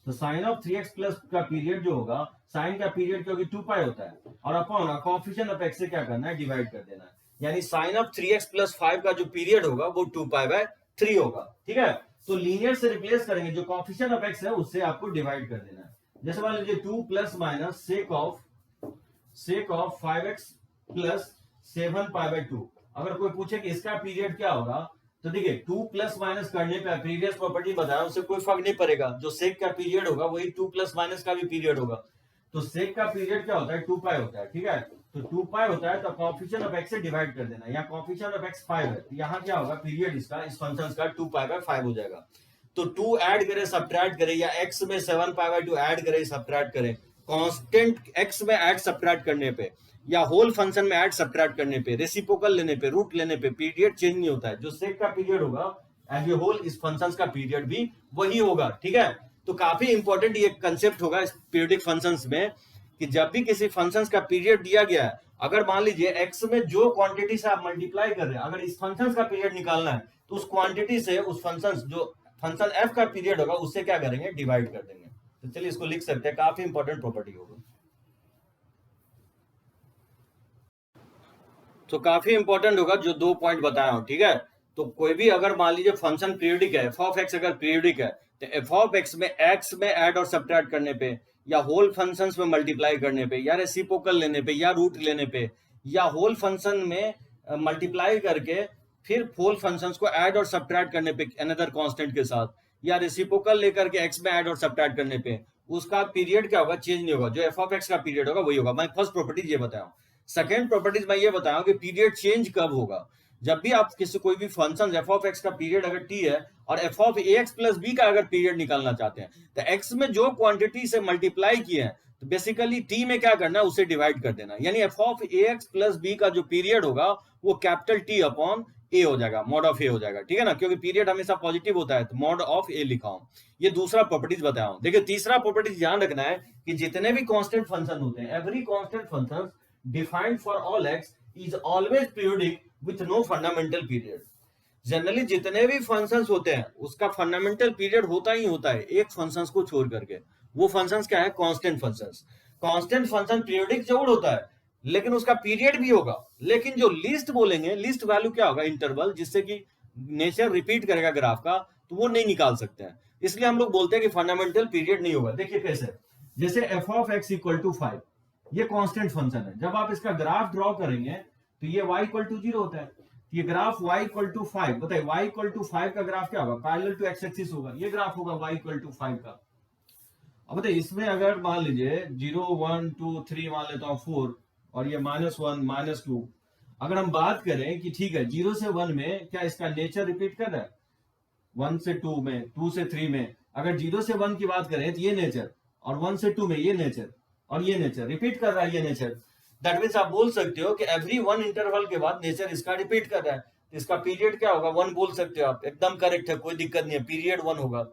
तो साइन ऑफ 3x प्लस का पीरियड जो होगा, साइन का पीरियड क्योंकि 2 पाई होता है और अपॉन कोएफिशिएंट ऑफ x से क्या करना है डिवाइड कर देना है। यानी साइन ऑफ 3x प्लस 5 का जो पीरियड होगा वो 2 पाई बाय 3 होगा। ठीक है, तो लीनियर से रिप्लेस करेंगे, जो कोएफिशिएंट ऑफ x है उससे आपको डिवाइड कर देना है। जैसे मान लीजिए 2 plus minus sake of 5x plus 7 pi by 2। अगर कोई पूछे कि इसका पीरियड क्या होगा, तो देखिए 2 प्लस माइनस करने पे प्रीवियस प्रॉपर्टी बताया उससे कोई फर्क नहीं पड़ेगा, जो सेक का पीरियड होगा वही 2 प्लस माइनस का भी पीरियड होगा। तो सेक का पीरियड क्या होता है 2 पाई होता है। ठीक है, तो 2 पाई होता है तो कोएफिशिएंट ऑफ x से डिवाइड कर देना। यहाँ कोएफिशिएंट ऑफ x 5 है, तो यहाँ क्या होगा पीरियड इसका इस फंक्शन का 2 पाई बाय 5 हो जाएगा। तो 2 ऐड करें सब्ट्रैक्ट करें, या x में 7 पाई बाय 2 ऐड करें सब्ट्रैक्ट करें, कांस्टेंट x में ऐड सब्ट्रैक्ट करने पे या होल फंक्शन में ऐड सब्ट्रैक्ट करने पे, रेसिप्रोकल लेने पे, रूट लेने पे पीरियड चेंज नहीं होता है। जो सेक का पीरियड होगा एज ए होल इस फंक्शंस का पीरियड भी वही होगा। ठीक है, तो काफी इंपॉर्टेंट ये कंसेप्ट होगा इस पीरियडिक फंक्शंस में कि जब भी किसी फंक्शंस का पीरियड दिया गया है, अगर मान लीजिए x में जो क्वांटिटी से आप मल्टीप्लाई कर रहे हैं, अगर इस फंक्शंस का पीरियड निकालना है तो उस क्वांटिटी से उस फंक्शन जो फंक्शन f का पीरियड होगा उससे क्या करेंगे डिवाइड कर देंगे। तो चलिए इसको लिख सकते हैं, काफी इंपॉर्टेंट प्रॉपर्टी होगा। तो काफी इंपॉर्टेंट होगा जो 2 पॉइंट बताया हूं। ठीक है, तो कोई भी अगर मान लीजिए फंक्शन पीरियडिक है, एफ ऑफ एक्स अगर पीरियडिक है तो एफ ऑफ एक्स में एक्स में ऐड और सब्ट्रैक्ट करने पे, या होल फंक्शंस में मल्टीप्लाई करने पे, या रेसिप्रोकल लेने पे, या रूट लेने पे, या होल फंक्शन में मल्टीप्लाई करके फिर होल फंक्शंस को ऐड और सब्ट्रैक्ट करने पे अनदर कांस्टेंट के साथ, या रेसिप्रोकल लेकर के एक्स में ऐड और सब्ट्रैक्ट करने पे, उसका पीरियड क्या होगा चेंज नहीं होगा, जो एफ ऑफ एक्स का पीरियड होगा वही होगा। मैं फर्स्ट प्रॉपर्टी ये बताया। सेकेंड प्रॉपर्टीज मैं ये बताऊं कि पीरियड चेंज कब होगा, जब भी आप किसी कोई भी फंक्शन एफ ऑफ एक्स का पीरियड अगर टी है और f of a x plus b का अगर पीरियड निकालना चाहते हैं, तो एक्स में जो क्वांटिटी से मल्टीप्लाई किए हैं तो बेसिकली टी में क्या करना है उसे डिवाइड कर देना। यानी f of a x plus b का जो पीरियड होगा वो कैपिटल टी अपॉन ए हो जाएगा, मॉड ऑफ ए हो जाएगा। ठीक है ना, क्योंकि पीरियड हमेशा पॉजिटिव होता है तो मॉड ऑफ ए लिखा हूं। ये दूसरा प्रॉपर्टीज बताया हूं। देखिए तीसरा प्रॉपर्टीज ध्यान रखना है कि जितने भी कांस्टेंट फंक्शन होते हैं, every constant function defined for all x is always periodic with no fundamental period। Generally जितने भी फंक्शंस होते हैं उसका फंडामेंटल पीरियड होता ही होता है एक फंक्शंस को छोड़ करके। वो फंक्शंस क्या है constant functions. Constant function periodic जरूर होता है लेकिन उसका पीरियड भी होगा, लेकिन जो लिस्ट बोलेंगे, लिस्ट वैल्यू क्या होगा इंटरवल, जिससे कि नेचर रिपीट करेगा ग्राफ का, तो वो नहीं निकाल सकते हैं। इसलिए हम लोग बोलते हैं कि फंडामेंटल पीरियड नहीं होगा। देखिए कैसे, जैसे f of x equal to 5 ये कांस्टेंट फंक्शन है। जब आप इसका ग्राफ ड्रॉ करेंगे तो ये y इक्वल टू 0 होता है। ये ग्राफ y इक्वल टू 5, बताइए y इक्वल टू 5 का ग्राफ क्या होगा, पैरेलल टू एक्स एक्सिस होगा। ये ग्राफ होगा y इक्वल टू 5 का। अब बताइए इसमें अगर मान लीजिए 0 1 2 3 मान लेता हूं 4 और ये -1 -2, अगर हम बात करें कि ठीक है 0 से 1 में क्या इसका नेचर रिपीट कर रहा है, 1 से 2 में, 2 से 3 में, अगर 0 से 1 की बात करें तो ये नेचर, और 1 से 2 में ये नेचर, और ये नेचर रिपीट कर रहा है ये नेचर। दैट मींस आप बोल सकते हो कि एवरी 1 इंटरवल के बाद नेचर इसका रिपीट कर रहा है। तो इसका पीरियड क्या होगा, 1 बोल सकते हो आप, एकदम करेक्ट है, कोई दिक्कत नहीं है, पीरियड 1 होगा।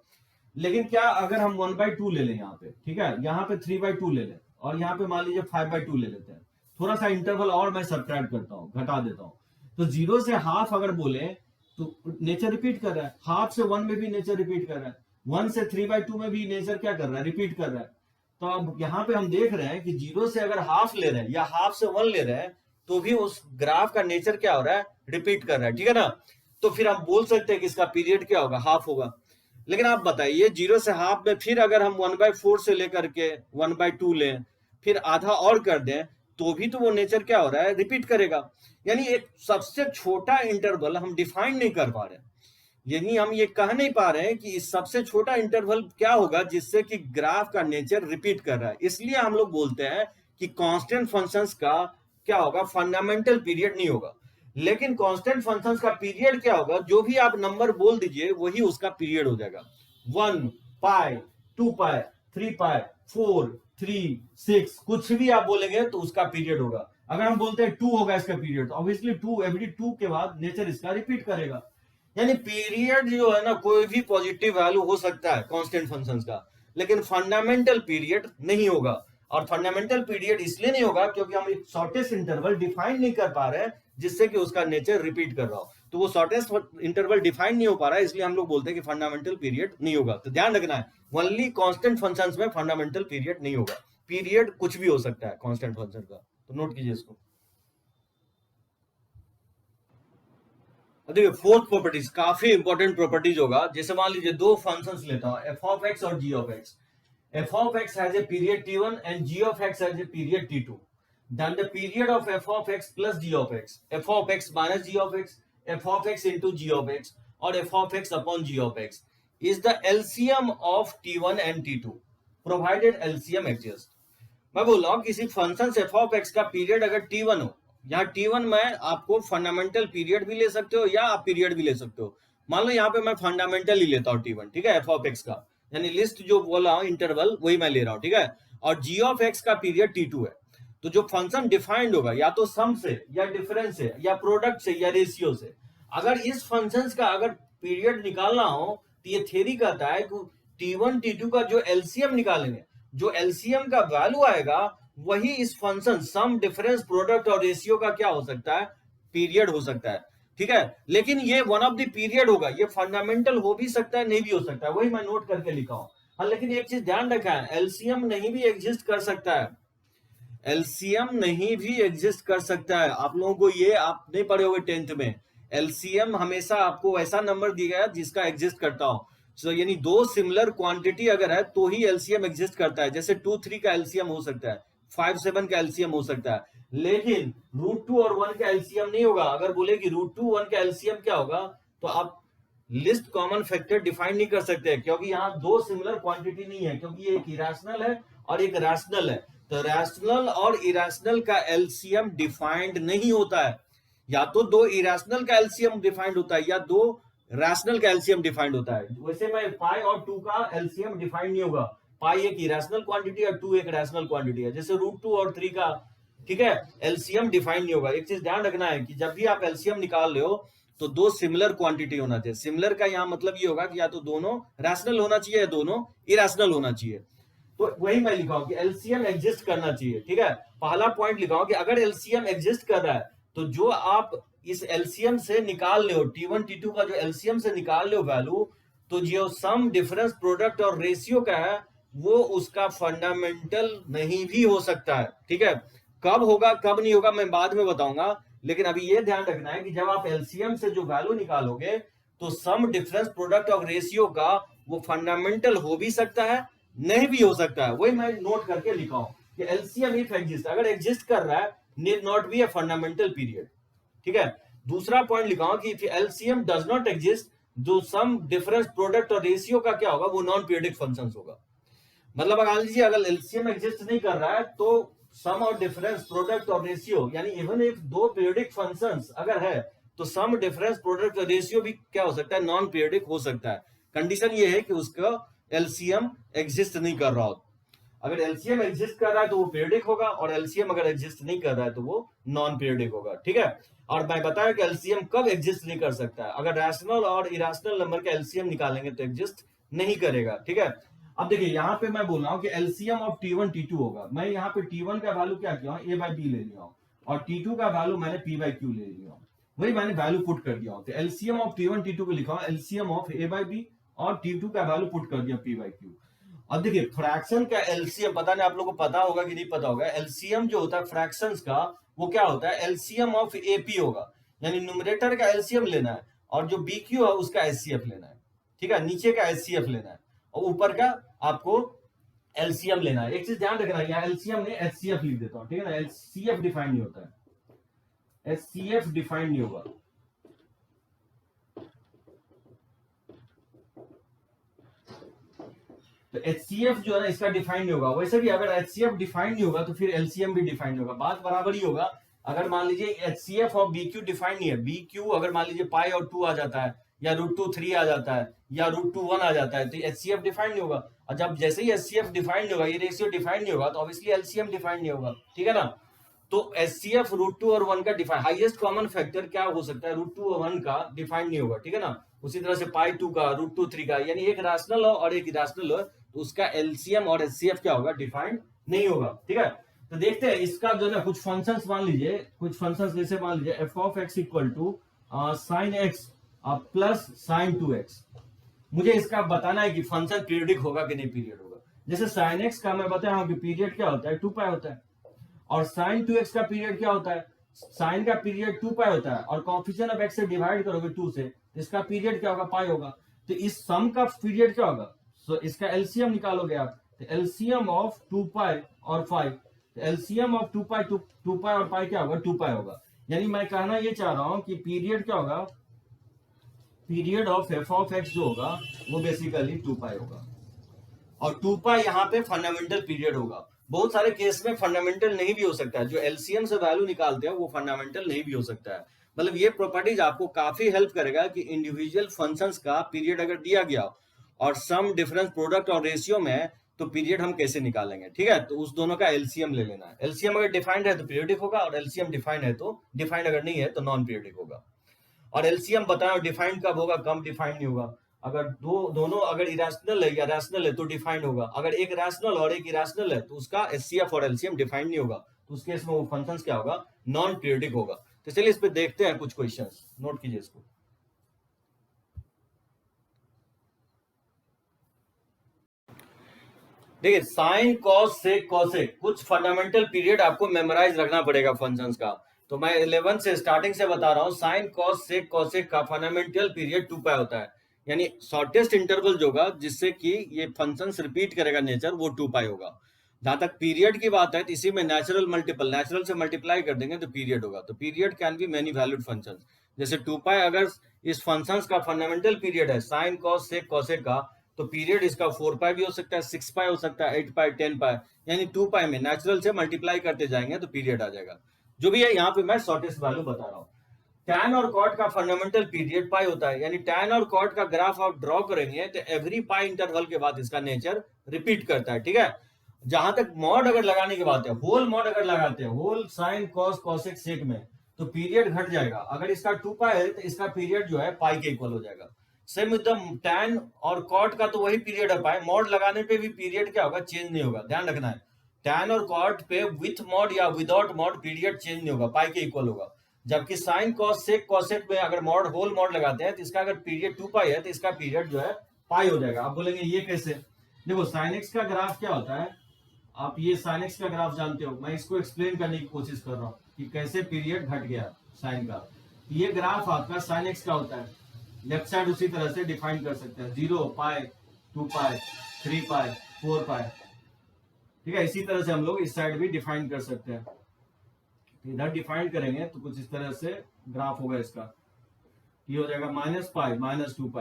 लेकिन क्या अगर हम 1/2 ले लें यहाँ पे, ठीक है, यहाँ पे 3/2 ले लें और यहाँ पे मान लीजिए 5/2 ले लेते हैं, थोड़ा सा इंटरवल और मैं सब्ट्रैक्ट करता हूँ, घटा देता हूँ, तो 0 से हाफ अगर बोले तो नेचर रिपीट कर रहा है, हाफ से 1 में भी नेचर रिपीट कर रहा है, 1 से 3/2 में भी नेचर क्या कर रहा है, रिपीट कर रहा है। तो अब यहाँ पे हम देख रहे हैं कि 0 से अगर हाफ ले रहे हैं या हाफ से 1 ले रहे हैं तो भी उस ग्राफ का नेचर क्या हो रहा है, रिपीट कर रहा है, ठीक है ना। तो फिर हम बोल सकते हैं कि इसका पीरियड क्या होगा, हाफ होगा। लेकिन आप बताइए 0 से हाफ में फिर अगर हम 1/4 से लेकर के 1/2 लें, फिर आधा और कर दें, तो भी तो वो नेचर क्या हो रहा है, रिपीट करेगा। यानी एक सबसे छोटा इंटरवल हम डिफाइन नहीं कर पा रहे, यानी हम ये कह नहीं पा रहे हैं कि इस सबसे छोटा इंटरवल क्या होगा जिससे कि ग्राफ का नेचर रिपीट कर रहा है। इसलिए हम लोग बोलते हैं कि कांस्टेंट फंक्शंस का क्या होगा, फंडामेंटल पीरियड नहीं होगा। लेकिन कांस्टेंट फंक्शंस का पीरियड क्या होगा, जो भी आप नंबर बोल दीजिए वही उसका पीरियड हो जाएगा। 1 पाई, 2 पाई, 3 पाई, 4, 3, 6, कुछ भी आप बोलेंगे तो उसका पीरियड होगा। अगर हम बोलते हैं 2 होगा इसका पीरियड, तो ऑब्वियसली 2 एवरी 2 के बाद नेचर इसका रिपीट करेगा। यानी पीरियड जो है ना, कोई भी पॉजिटिव वैल्यू हो सकता है कांस्टेंट फंक्शंस का, लेकिन फंडामेंटल पीरियड नहीं होगा। और फंडामेंटल पीरियड इसलिए नहीं होगा क्योंकि हम एक शॉर्टेस्ट इंटरवल डिफाइन नहीं कर पा रहे हैं जिससे कि उसका नेचर रिपीट कर रहा हो। तो वो शॉर्टेस्ट इंटरवल डिफाइन नहीं हो पा रहा है, इसलिए हम लोग बोलते हैं कि फंडामेंटल पीरियड नहीं होगा। तो ध्यान रखना है, ओनली कांस्टेंट फंक्शंस में फंडामेंटल पीरियड नहीं होगा। पीरियड कुछ भी हो सकता है कांस्टेंट फंक्शन का, तो नोट कीजिए इसको। देखिए फोर्थ प्रॉपर्टीज काफी इंपॉर्टेंट प्रॉपर्टीज होगा। जैसे मान लीजिए दो फंक्शंस लेता हूं, एफ ऑफ एक्स और g of x. F of x has a period t1 and g of x has a period t2। Then the period of f of x plus g of x, f of x minus g of x, f of x into g of x और f of x upon g of x is the LCM of t1 and t2 provided LCM exist. मैं बोल रहा हूं किसी function f of x का period अगर t1 हो, यहाँ T1 में आपको फंडामेंटल पीरियड भी ले सकते हो या आप पीरियड भी ले सकते हो। मान लो यहाँ पे मैं फंडामेंटल ही लेता हूँ T1, ठीक है, एफ ऑफ एक्स का, यानी लिस्ट जो बोला हूँ इंटरवल वही मैं ले रहा हूँ, ठीक है। और जी ऑफ एक्स का पीरियड T2 है। तो जो फंक्शन डिफाइंड होगा या तो सम से या डिफरेंस से या प्रोडक्ट से या रेशियो से, अगर इस फंक्शन का अगर पीरियड निकालना हो तो ये थ्योरी कहता है कि T1 T2 का जो एलसीएम निकालेंगे, जो एलसीएम का वैल्यू आएगा वही इस फंक्शन सम डिफरेंस प्रोडक्ट और रेशियो का क्या हो सकता है, पीरियड हो सकता है, ठीक है। लेकिन ये वन ऑफ द पीरियड होगा, ये फंडामेंटल हो भी सकता है नहीं भी हो सकता है, वही मैं नोट करके लिखा हूं। हाँ, लेकिन एक चीज ध्यान रखा है, एलसीएम नहीं भी एग्जिस्ट कर सकता है, एलसीएम नहीं भी एग्जिस्ट कर सकता है। आप लोगों को ये आप नहीं पढ़े होंगे 10th में, एलसीएम हमेशा आपको ऐसा नंबर दिया गया जिसका एग्जिस्ट करता हो। So, यानी दो सिमिलर क्वांटिटी अगर है तो ही एलसीएम एग्जिस्ट करता है। जैसे 2 3 का एलसीएम हो सकता है, 5 7 का एलसीएम हो सकता है, लेकिन √2 और 1 का एलसीएम नहीं होगा। अगर बोले कि √2 1 का एलसीएम क्या होगा, तो आप लिस्ट कॉमन फैक्टर डिफाइन नहीं कर सकते, क्योंकि यहाँ दो सिमिलर क्वांटिटी नहीं है, क्योंकि एक इरेशनल है और एक रैशनल है। तो रैशनल और इरेशनल का एलसीएम डिफाइंड नहीं होता है, या तो दो इरेशनल का एलसीएम डिफाइंड होता है या दो रैशनल का एलसीएम डिफाइंड होता है। वैसे में पाई और 2 का एलसीएम डिफाइंड नहीं होगा, पाई एक इरेशनल क्वांटिटी और 2 एक रैशनल क्वांटिटी है। जैसे √2 और 3 का, ठीक है, एलसीएम डिफाइंड नहीं होगा। एक चीज ध्यान रखना है कि जब भी आप एलसीएम निकाल रहे हो तो दो सिमिलर क्वांटिटी होना चाहिए। सिमिलर का यहाँ मतलब ये होगा कि या तो दोनों रैशनल होना चाहिए या दोनों इरेशनल होना चाहिए। तो वही मैं लिखा हूं कि एलसीएम एग्जिस्ट करना चाहिए, ठीक है। पहला पॉइंट लिखा हूं कि अगर एलसीएम एग्जिस्ट कर रहा है तो जो आप इस एलसीएम से निकाल ले हो, T1 T2 का जो एलसीएम से निकाल ले हो वैल्यू, तो जो सम डिफरेंस प्रोडक्ट और रेशियो का है वो उसका फंडामेंटल नहीं भी हो सकता है, ठीक है। कब होगा कब नहीं होगा मैं बाद में बताऊंगा, लेकिन अभी ये ध्यान रखना है कि जब आप एलसीएम से जो वैल्यू निकालोगे तो सम डिफरेंस प्रोडक्ट और रेशियो का वो फंडामेंटल हो भी सकता है नहीं भी हो सकता है। वही मैं नोट करके लिखा हूं कि एलसीएम इफ एग्जिस्ट, अगर एग्जिस्ट कर रहा है need not be a fundamental period, ठीक है। दूसरा पॉइंट लिखा हूं कि if LCM does not exist, जो सम डिफरेंस प्रोडक्ट और रेशियो का क्या होगा, वो नॉन पीरियडिक फंक्शंस होगा। मतलब अगर लीजिए अगर एलसीएम एग्जिस्ट नहीं कर रहा है तो सम और डिफरेंस प्रोडक्ट और रेशियो, यानी इवन इफ दो पीरियडिक फंक्शंस अगर है तो सम डिफरेंस प्रोडक्ट और रेशियो भी क्या हो सकता है, नॉन पीरियडिक हो सकता है। कंडीशन ये है कि उसका एलसीएम एग्जिस्ट नहीं कर रहा हो। अगर एलसीएम एग्जिस्ट कर रहा है तो वो पीरियडिक होगा, और एलसीएम अगर एग्जिस्ट नहीं कर रहा है तो वो नॉन पीरियडिक होगा, ठीक है। और मैं बताया कि एलसीएम कब एग्जिस्ट नहीं कर सकता है, अगर रैशनल और इरेशनल नंबर का एलसीएम निकालेंगे तो एग्जिस्ट नहीं करेगा। ठीक है, अब देखिए यहाँ पे मैं बोल रहा हूँ कि एलसीएम ऑफ T1 T2 होगा। मैं यहाँ पे T1 का वैल्यू क्या किया हूँ, A/B ले लिया हूँ, और T2 का वैल्यू मैंने P/Q ले लिया हूँ, वही मैंने वैल्यू पुट कर दिया हूँ। तो एलसीएम ऑफ T1 T2 को लिखा हूँ एलसीएम ऑफ A/B, और T2 का वैल्यू पुट कर दिया P/Q। अब देखिए फ्रैक्शन का एलसीएम, पता नहीं आप लोगों को पता होगा कि नहीं पता होगा, एलसीएम जो होता है फ्रैक्शंस का वो क्या होता है, एलसीएम ऑफ एपी होगा, यानी न्यूमरेटर का एलसीएम लेना है और जो बीक्यू है उसका एचसीएफ लेना है। ठीक है, नीचे का एचसीएफ लेना है और ऊपर का आपको एलसीएम लेना है। एक चीज ध्यान रखना, यहाँ एलसीएम नहीं एचसीएफ लिख देता हूँ, ठीक है ना, एचसीएफ डिफाइन नहीं होता है, एचसीएफ डिफाइन नहीं होगा। तो एचसीएफ जो है ना इसका डिफाइन नहीं होगा। वैसे भी अगर एचसीएफ डिफाइन नहीं होगा तो फिर एलसीएम भी डिफाइन नहीं होगा, बात बराबर ही होगा। अगर मान लीजिए एचसीएफ और बीक्यू डिफाइन नहीं है, बीक्यू अगर मान लीजिए पाई और 2 आ जाता है, या √2 3 आ जाता है, या √2 1 आ जाता है, तो एचसीएफ डिफाइन नहीं होगा। और जब जैसे ही एचसीएफ डिफाइन नहीं होगा, ये रेशियो डिफाइन नहीं होगा, तो ऑब्वियसली एलसीएम डिफाइन नहीं होगा। ठीक है ना, तो एचसीएफ √2 और 1 का डिफाइन, हाईएस्ट कॉमन फैक्टर क्या हो सकता है, √2 और 1 का डिफाइन नहीं होगा। ठीक है ना, उसी तरह से π2 का, √2 3 का, यानी एक रैशनल हो और एक इरेशनल हो, तो उसका एलसीएम और एचसीएफ क्या होगा, डिफाइंड नहीं होगा। ठीक है, तो देखते हैं इसका जो ना कुछ फंक्शंस मान लीजिए, कुछ फंक्शंस जैसे मान लीजिए f of x equal to sin x plus sin 2x। मुझे इसका बताना है कि फंक्शन पीरियडिक होगा कि नहीं पीरियड होगा। जैसे sin x का मैं बताया हूं कि पीरियड क्या होता है, 2π होता है, और sin 2x का पीरियड क्या होता है, sin का पीरियड 2π होता है, और कॉफिशिएंट ऑफ x से डिवाइड करोगे 2 से, तो इसका पीरियड क्या होगा, पाई होगा। तो इस सम का पीरियड क्या होगा, सो इसका एलसीएम निकालोगे आप, तो एलसीएम ऑफ 2π और 5, तो एलसीएम ऑफ 2π और पाई क्या होगा, 2π होगा। यानी मैं कहना ये चाह रहा हूं कि पीरियड क्या होगा, period of f of x जो होगा वो बेसिकली 2π होगा, और 2π यहाँ पे फंडामेंटल पीरियड होगा। बहुत सारे केस में फंडामेंटल नहीं भी हो सकता है, जो एलसीएम से वैल्यू निकालते हैं वो फंडामेंटल नहीं भी हो सकता है। मतलब ये प्रॉपर्टीज आपको काफी हेल्प करेगा कि इंडिविजुअल फंक्शंस का पीरियड अगर दिया गया और सम डिफरेंस प्रोडक्ट और रेशियो में है तो पीरियड हम कैसे निकालेंगे। ठीक है, तो उस दोनों का एलसीएम ले लेना है। एलसीएम अगर डिफाइंड है तो पीरियडिक होगा, और एलसीएम डिफाइंड है तो डिफाइंड, अगर नहीं है तो नॉन पीरियडिक होगा। और एलसीएम बताओ डिफाइंड कब होगा, कम डिफाइंड नहीं होगा। अगर दोनों अगर इरेशनल है या रैशनल है तो डिफाइंड होगा, अगर एक रैशनल और एक इरेशनल है तो उसका एचसीएफ और एलसीएम डिफाइंड नहीं होगा, तो उस केस में वो फंक्शंस क्या होगा, नॉन पीरियडिक होगा। तो चलिए इस पे देखते हैं कुछ क्वेश्चंस, नोट कीजिए इसको। देखिए साइन कॉस सेक कॉसेक, कुछ फंडामेंटल पीरियड आपको मेमोराइज रखना पड़ेगा फंक्शंस का। तो मैं 11 से स्टार्टिंग से बता रहा हूँ, साइन कॉस सेक कॉसेक का फंडामेंटल पीरियड 2π होता है, यानी शॉर्टेस्ट इंटरवल जो होगा जिससे कि ये फंक्शंस रिपीट करेगा नेचर, वो 2π होगा। जहां तक पीरियड की बात है तो इसी में नेचुरल मल्टीपल, नेचुरल से मल्टीप्लाई कर देंगे तो पीरियड होगा। तो period can be many valued functions, जैसे 2π अगर इस फंक्शंस का फंडामेंटल पीरियड है साइन कॉस सेक कॉसेक का, तो पीरियड इसका 4π भी हो सकता है, 6π हो सकता है, 8π 10π, यानी 2π में नेचुरल से मल्टीप्लाई करते जाएंगे तो पीरियड आ जाएगा। जो भी है यहाँ पे मैं शॉर्टेस्ट वैल्यू बता रहा हूँ। टैन और कॉट का फंडामेंटल पीरियड पाई होता है, यानी टैन और कॉट का ग्राफ आप ड्रॉ करेंगे तो एवरी पाई इंटरवल के बाद इसका नेचर रिपीट करता है। ठीक है, जहां तक मॉड अगर लगाने की बात है, होल मॉड अगर लगाते हैं, whole sine cos cosec sec में, तो पीरियड घट जाएगा। अगर इसका 2π है तो इसका पीरियड जो है पाई के इक्वल हो जाएगा। सेम एकदम टैन और कॉट का तो वही पीरियड है पाई, मॉड लगाने पे भी पीरियड क्या होगा, चेंज नहीं होगा। ध्यान रखना है, टैन और कॉट पे विथ मॉड या विदाउट मॉड पीरियड चेंज नहीं होगा, पाई के इक्वल होगा। जबकि साइन कॉस सेक कॉसेक में अगर मॉड होल मॉड लगाते हैं तो इसका अगर पीरियड 2π है तो इसका पीरियड जो है पाई हो जाएगा। आप बोलेंगे ये कैसे, देखो साइन एक्स का ग्राफ क्या होता है, आप ये साइन एक्स का ग्राफ जानते हो, मैं इसको एक्सप्लेन करने की कोशिश कर रहा हूँ कि कैसे पीरियड घट गया साइन का। ये ग्राफ आपका साइन एक्स का होता है, लेफ्ट साइड उसी तरह से डिफाइन कर सकते हैं, 0π 2π 3π 4π। ठीक है, इसी तरह से हम लोग इस साइड भी डिफाइन कर सकते हैं। इधर डिफाइन करेंगे तो कुछ इस तरह से ग्राफ होगा इसका, ये हो जाएगा -π -2π।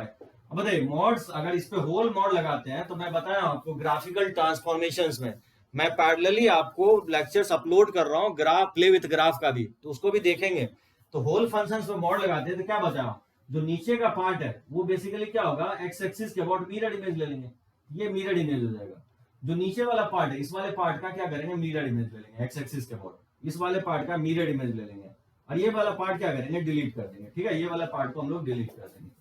अब बताइए मॉड्स अगर इस पे होल मॉड लगाते हैं, तो मैं बताया आपको ग्राफिकल ट्रांसफॉर्मेशंस में मैं पैरेलली आपको लेक्चर्स अपलोड कर रहा हूँ, ग्राफ प्ले विद ग्राफ का भी, तो उसको भी देखेंगे। तो होल फंक्शंस में मॉड लगाते हैं तो क्या बचा, जो नीचे का पार्ट है वो बेसिकली क्या होगा, एक्स एक्सिस के अबाउट मिरर इमेज ले लेंगे, ये मिरर इमेज हो जाएगा। जो नीचे वाला पार्ट है इस वाले पार्ट का क्या करेंगे, मिरर इमेज ले लेंगे, एक्स एक्सिस के अबाउट इस वाले पार्ट का मिरर इमेज ले लेंगे। और ये वाला पार्ट क्या करेंगे, डिलीट कर देंगे। ठीक है, ये वाला पार्ट को हम लोग डिलीट कर देंगे।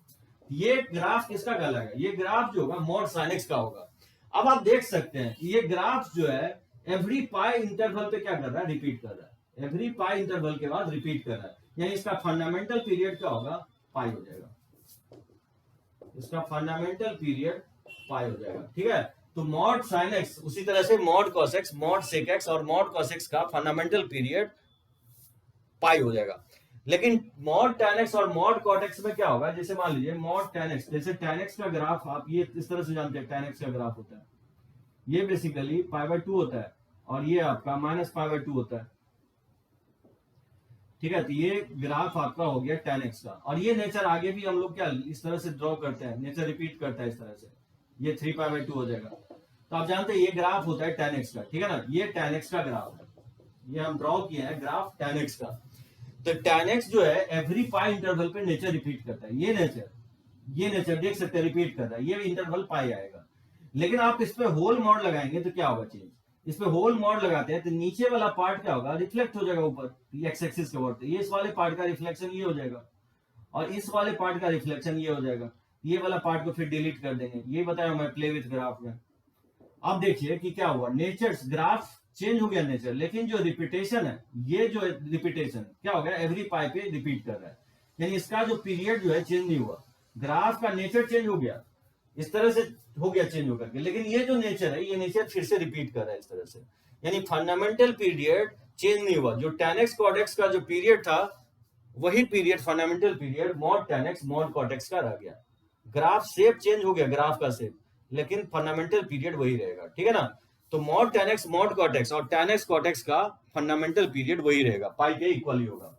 ये ग्राफ किसका कहलाएगा, ये ग्राफ जो होगा मॉड sin x का होगा। अब आप देख सकते हैं ये ग्राफ जो है एवरी पाई इंटरवल पे क्या कर रहा है, रिपीट कर रहा है। एवरी पाई इंटरवल के बाद रिपीट कर रहा है, यानी इसका फंडामेंटल पीरियड क्या होगा, पाई हो जाएगा। इसका फंडामेंटल पीरियड पाई हो जाएगा। ठीक है, तो मॉड sin x, उसी तरह से mod cos x, mod sec x और मॉड cos x का फंडामेंटल पीरियड पाई हो जाएगा। लेकिन मॉड tan x और मॉड cot x में क्या होगा, जैसे मान लीजिए मॉड tan x, जैसे tan x का ग्राफ आप ये इस तरह से जानते हैं, tan x का ग्राफ होता है ये बेसिकली π/2 होता है और ये आपका -π/2 होता है। ठीक है, तो ये ग्राफ आपका हो गया tan x का। और ये नेचर आगे भी हम लोग क्या इस तरह से ड्रॉ करते हैं, नेचर रिपीट करता है इस तरह से, ये 3π/2 हो जाएगा। तो आप जानते हैं ये ग्राफ होता है tan x का। ठीक है ना, ये tan x का ग्राफ है, ये हम ड्रॉ किए हैं ग्राफ tan x का। तो tan x जो है एवरी पाई इंटरवल पे नेचर रिपीट करता है। ये नेचर देख सकते हैं रिपीट करता है, ये इंटरवल पाई आएगा। लेकिन आप इस पे होल मॉड लगाएंगे तो क्या होगा चेंज, इस पे होल मॉड लगाते हैं तो नीचे वाला पार्ट क्या होगा, रिफ्लेक्ट हो जाएगा ऊपर एक्स एक्सिस के वर्ड। ये इस वाले पार्ट का रिफ्लेक्शन ये हो जाएगा और इस वाले पार्ट का रिफ्लेक्शन ये हो जाएगा। ये वाला पार्ट को फिर डिलीट कर देंगे, ये बताया मैं प्ले विथ ग्राफ में। अब देखिए कि क्या हुआ, नेचर ग्राफ चेंज हो गया नेचर, लेकिन जो रिपीटेशन है, ये जो रिपीटेशन क्या हो गया, एवरी पाई पे रिपीट कर रहा है, यानी इसका जो पीरियड जो है चेंज नहीं हुआ। ग्राफ का नेचर चेंज हो गया, इस तरह से हो गया चेंज होकर के, लेकिन ये जो नेचर है ये नेचर फिर से रिपीट कर रहा है इस तरह से, यानी फंडामेंटल पीरियड चेंज नहीं हुआ। जो tan x cot x का जो पीरियड था वही period fundamental period mod tan x mod cot x का रह गया। ग्राफ शेप चेंज हो गया, ग्राफ का शेप, लेकिन फंडामेंटल पीरियड वही रहेगा। ठीक है ना, तो mod tan x mod cot x और tan x cot x का फंडामेंटल पीरियड वही रहेगा, पाई के इक्वल ही होगा।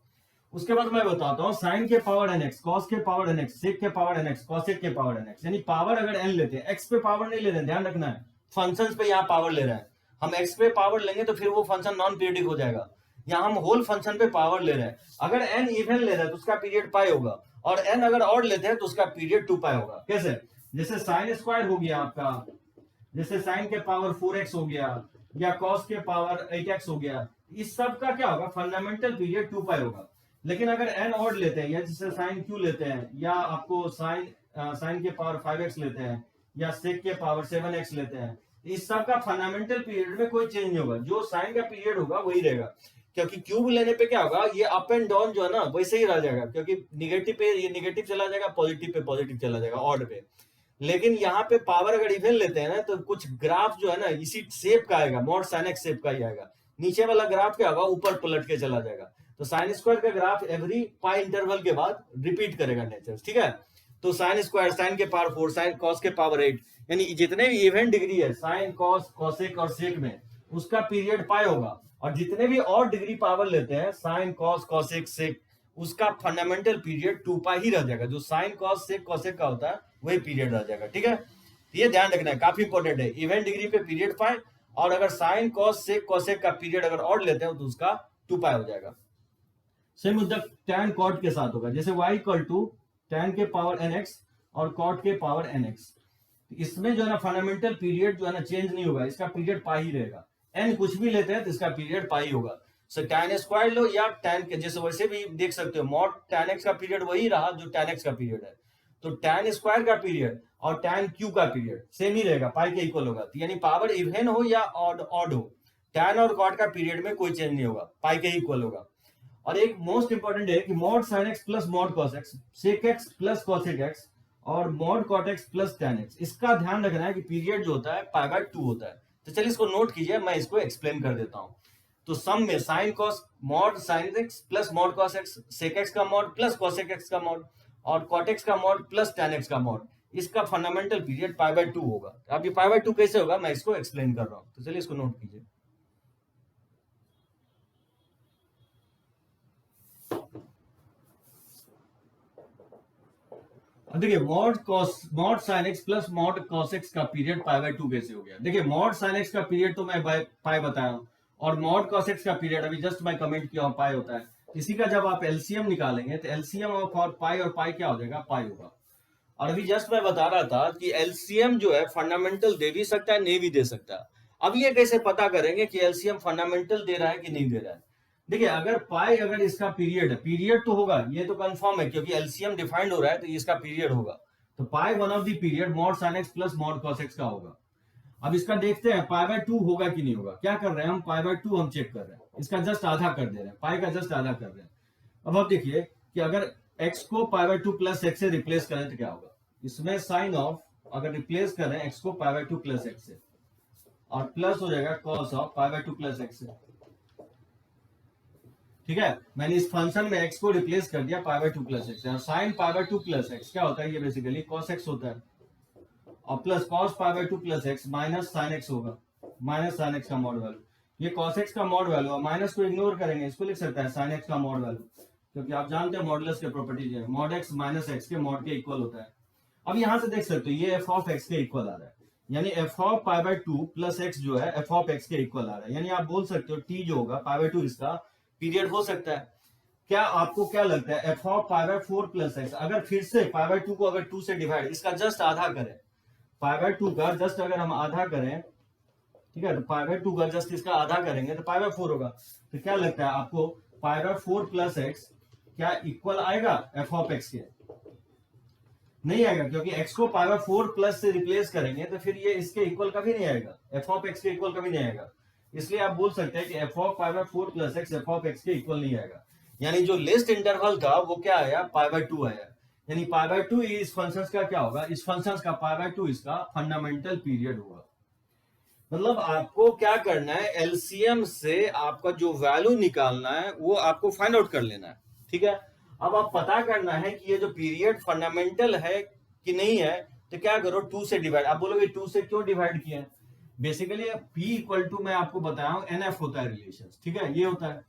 उसके बाद मैं बताता हूँ साइन के पावर nx, कॉस के पावर nx, सेक के पावर nx, कॉसेक के पावर nx, यानी पावर अगर n लेते हैं, x पे पावर नहीं ले रहे हैं, ध्यान रखना है, फंक्शंस पे यहाँ पावर ले रहे हैं। हम x पे पावर लेंगे तो फिर वो फंक्शन नॉन पीरियडिक हो जाएगा। यहाँ हम होल फंक्शन पे पावर ले रहे हैं, अगर n इवन ले रहे हैं तो उसका पीरियड पाई होगा, और n अगर ऑड लेते हैं तो उसका पीरियड 2 पाई होगा। कैसे, जैसे साइन स्क्वायर हो गया आपका, जैसे साइन के पावर 4x हो गया या कॉस के पावर 8x हो गया, इस सब का क्या होगा, फंडामेंटल पीरियड 2 पाई होगा। लेकिन अगर n ऑड लेते हैं या जैसे साइन q लेते हैं, या आपको साइन के पावर 5x लेते हैं या सेक के पावर 7x लेते हैं, इस सब का फंडामेंटल पीरियड में कोई चेंज नहीं होगा, जो साइन का पीरियड होगा वही रहेगा। क्योंकि क्यूब लेने पे क्या होगा, ये अप एंड डाउन जो है ना वैसे ही रह जाएगा, क्योंकि निगेटिव पे ये निगेटिव चला जाएगा, पॉजिटिव पे पॉजिटिव चला जाएगा, ऑड पे। लेकिन यहाँ पे पावर अगर इवन लेते हैं ना तो कुछ ग्राफ जो है ना इसी शेप का आएगा, मॉड साइन एक्स शेप का ही आएगा। नीचे वाला ग्राफ क्या होगा, ऊपर पलट के चला जाएगा। तो साइन स्क्वायर का ग्राफ एवरी पाई इंटरवल के बाद रिपीट करेगा नेचर। ठीक है, तो साइन स्क्वायर, साइन के पावर 4, साइन कॉस के पावर 8, यानी जितने भी इवन डिग्री है साइन कॉस कॉसेक और सेक में, उसका पीरियड पाई होगा। और जितने भी और डिग्री पावर लेते हैं साइन कॉस कॉसेक सेक, उसका फंडामेंटल पीरियड 2 पाई ही रह जाएगा। जो साइन कॉस सेक कॉसेक का होता है वही पीरियड रह जाएगा। ठीक है, ये ध्यान रखना है, काफी इंपॉर्टेंट है। इवन डिग्री पे पीरियड पाई, और अगर साइन कॉस सेक कॉसेक का पीरियड अगर और लेते हैं तो उसका 2 पाई हो जाएगा। सेम मुद्दा tan cot के साथ होगा, जैसे y इक्वल टू tan के पावर nx और cot के पावर nx। इसमें जो है ना फंडामेंटल पीरियड जो है ना चेंज नहीं होगा, इसका पीरियड पाई ही रहेगा। n कुछ भी लेते हैं तो इसका पीरियड पाई होगा। सो tan स्क्वायर लो या tan के, जैसे वैसे भी देख सकते हो, मॉड tan x का पीरियड वही रहा जो tan x का पीरियड है, तो tan स्क्वायर का पीरियड और tan q का पीरियड सेम ही रहेगा, पाई के इक्वल होगा। यानी पावर इवन हो या ऑड हो, tan और cot का पीरियड में कोई चेंज नहीं होगा, पाई के इक्वल होगा। और एक मोस्ट इंपॉर्टेंट है कि mod sine x plus mod cos x, sec x plus cosec x और mod cot x plus tan x, इसका ध्यान रखना है कि पीरियड जो होता है π/2 होता है। तो चलिए इसको नोट कीजिए, मैं इसको एक्सप्लेन कर देता हूं। तो सम में sine cos mod sine x plus mod cos x, sec x का मॉड प्लस कॉसेक एक्स का मॉड और कॉट एक्स का मॉड प्लस टैन एक्स का मॉड, इसका फंडामेंटल पीरियड π/2 होगा। अब ये π/2 कैसे होगा मैं इसको एक्सप्लेन कर रहा हूं, तो चलिए इसको नोट कीजिए। देखिए mod sine x plus mod cos x का पीरियड π/2 कैसे हो गया। देखिए मॉड साइन एक्स का पीरियड तो मैं पाई बताया हूं, और मॉड कॉस एक्स का पीरियड अभी जस्ट मैं कमेंट किया पाई होता है। इसी का जब आप एलसीएम निकालेंगे तो एलसीएम और पाई और पाई क्या हो जाएगा, पाई होगा। और अभी जस्ट मैं बता रहा था कि एलसीएम जो है फंडामेंटल दे भी सकता है, नहीं भी दे सकता। अब ये कैसे पता करेंगे कि एलसीएम फंडामेंटल दे रहा है कि नहीं दे रहा है। देखिए अगर पाई अगर इसका पीरियड है, पीरियड तो होगा, ये तो कंफर्म है क्योंकि एलसीएम डिफाइंड हो रहा है तो इसका पीरियड होगा। तो pi one of the period mod sine x plus mod cos x का होगा। अब इसका देखते हैं पाई बाय 2 होगा कि नहीं होगा। क्या कर रहे हैं हम, पाई बाय 2 हम चेक कर रहे हैं, इसका जस्ट आधा कर दे रहे हैं, पाई का जस्ट आधा कर रहे हैं। अब आप देखिए कि अगर x को पाई बाय 2 प्लस एक्स से रिप्लेस करें तो क्या होगा, इसमें साइन ऑफ अगर रिप्लेस करें x को पाई बाय 2 प्लस एक्स से, और प्लस हो जाएगा cos of pi by 2 plus x से। ठीक है, मैंने इस फंक्शन में x को रिप्लेस कर दिया पाई बाय 2 प्लस एक्स, और sine pi by 2 plus x क्या होता है, ये बेसिकली cos x होता है, और plus cos pi by 2 plus x minus sine x होगा, माइनस साइन एक्स का मॉड वैल्यू, ये cos x का मॉड वैल्यू, और माइनस को इग्नोर करेंगे, इसको लिख सकता है साइन एक्स का मॉड वैल्यू, क्योंकि आप जानते हैं मॉडुलस के प्रॉपर्टीज है, मॉड x माइनस एक्स के मॉड के इक्वल होता है। अब यहां से देख सकते हो ये एफ ऑफ एक्स के इक्वल आ रहा है, यानी f of pi by 2 plus x जो है एफ ऑफ एक्स के इक्वल आ रहा है, यानी आप बोल सकते हो टी जो होगा पाई बाय 2 इसका पीरियड हो सकता है। क्या आपको क्या लगता है, f of pi bye 4 plus x, अगर फिर से पाई बाय 2 को अगर 2 से डिवाइड, इसका जस्ट आधा करें, पाई बाय 2 का जस्ट अगर हम आधा करें, ठीक है, तो पाई बाय 2 का जस्ट इसका आधा करेंगे तो पाई बाय 4 होगा। तो क्या लगता है आपको, पाई बाय 4 प्लस एक्स क्या इक्वल आएगा एफ ऑफ एक्स के, नहीं आएगा, क्योंकि x को पाई बाय 4 प्लस से रिप्लेस करेंगे तो फिर ये इसके इक्वल कभी नहीं आएगा, एफ ऑफ एक्स के इक्वल कभी नहीं आएगा। इसलिए आप बोल सकते हैं कि f of pi bye 4 plus x f of x के इक्वल नहीं आएगा, यानी जो लिस्ट इंटरवल था वो क्या आया, पाई बाय 2 आया, यानी पाई बाय 2 इस फंक्शन का क्या होगा, इस फंक्शन का पाई बाय 2 इसका फंडामेंटल पीरियड होगा। मतलब आपको क्या करना है, एलसीएम से आपका जो वैल्यू निकालना है वो आपको फाइंड आउट कर लेना है। ठीक है, अब आप पता करना है कि ये जो पीरियड फंडामेंटल है कि नहीं है, तो क्या करो 2 से डिवाइड। आप बोलोगे 2 से क्यों डिवाइड किया, बेसिकली P इक्वल टू मैं आपको बताया हूं NF होता है रिलेशन, ठीक है, ये होता है।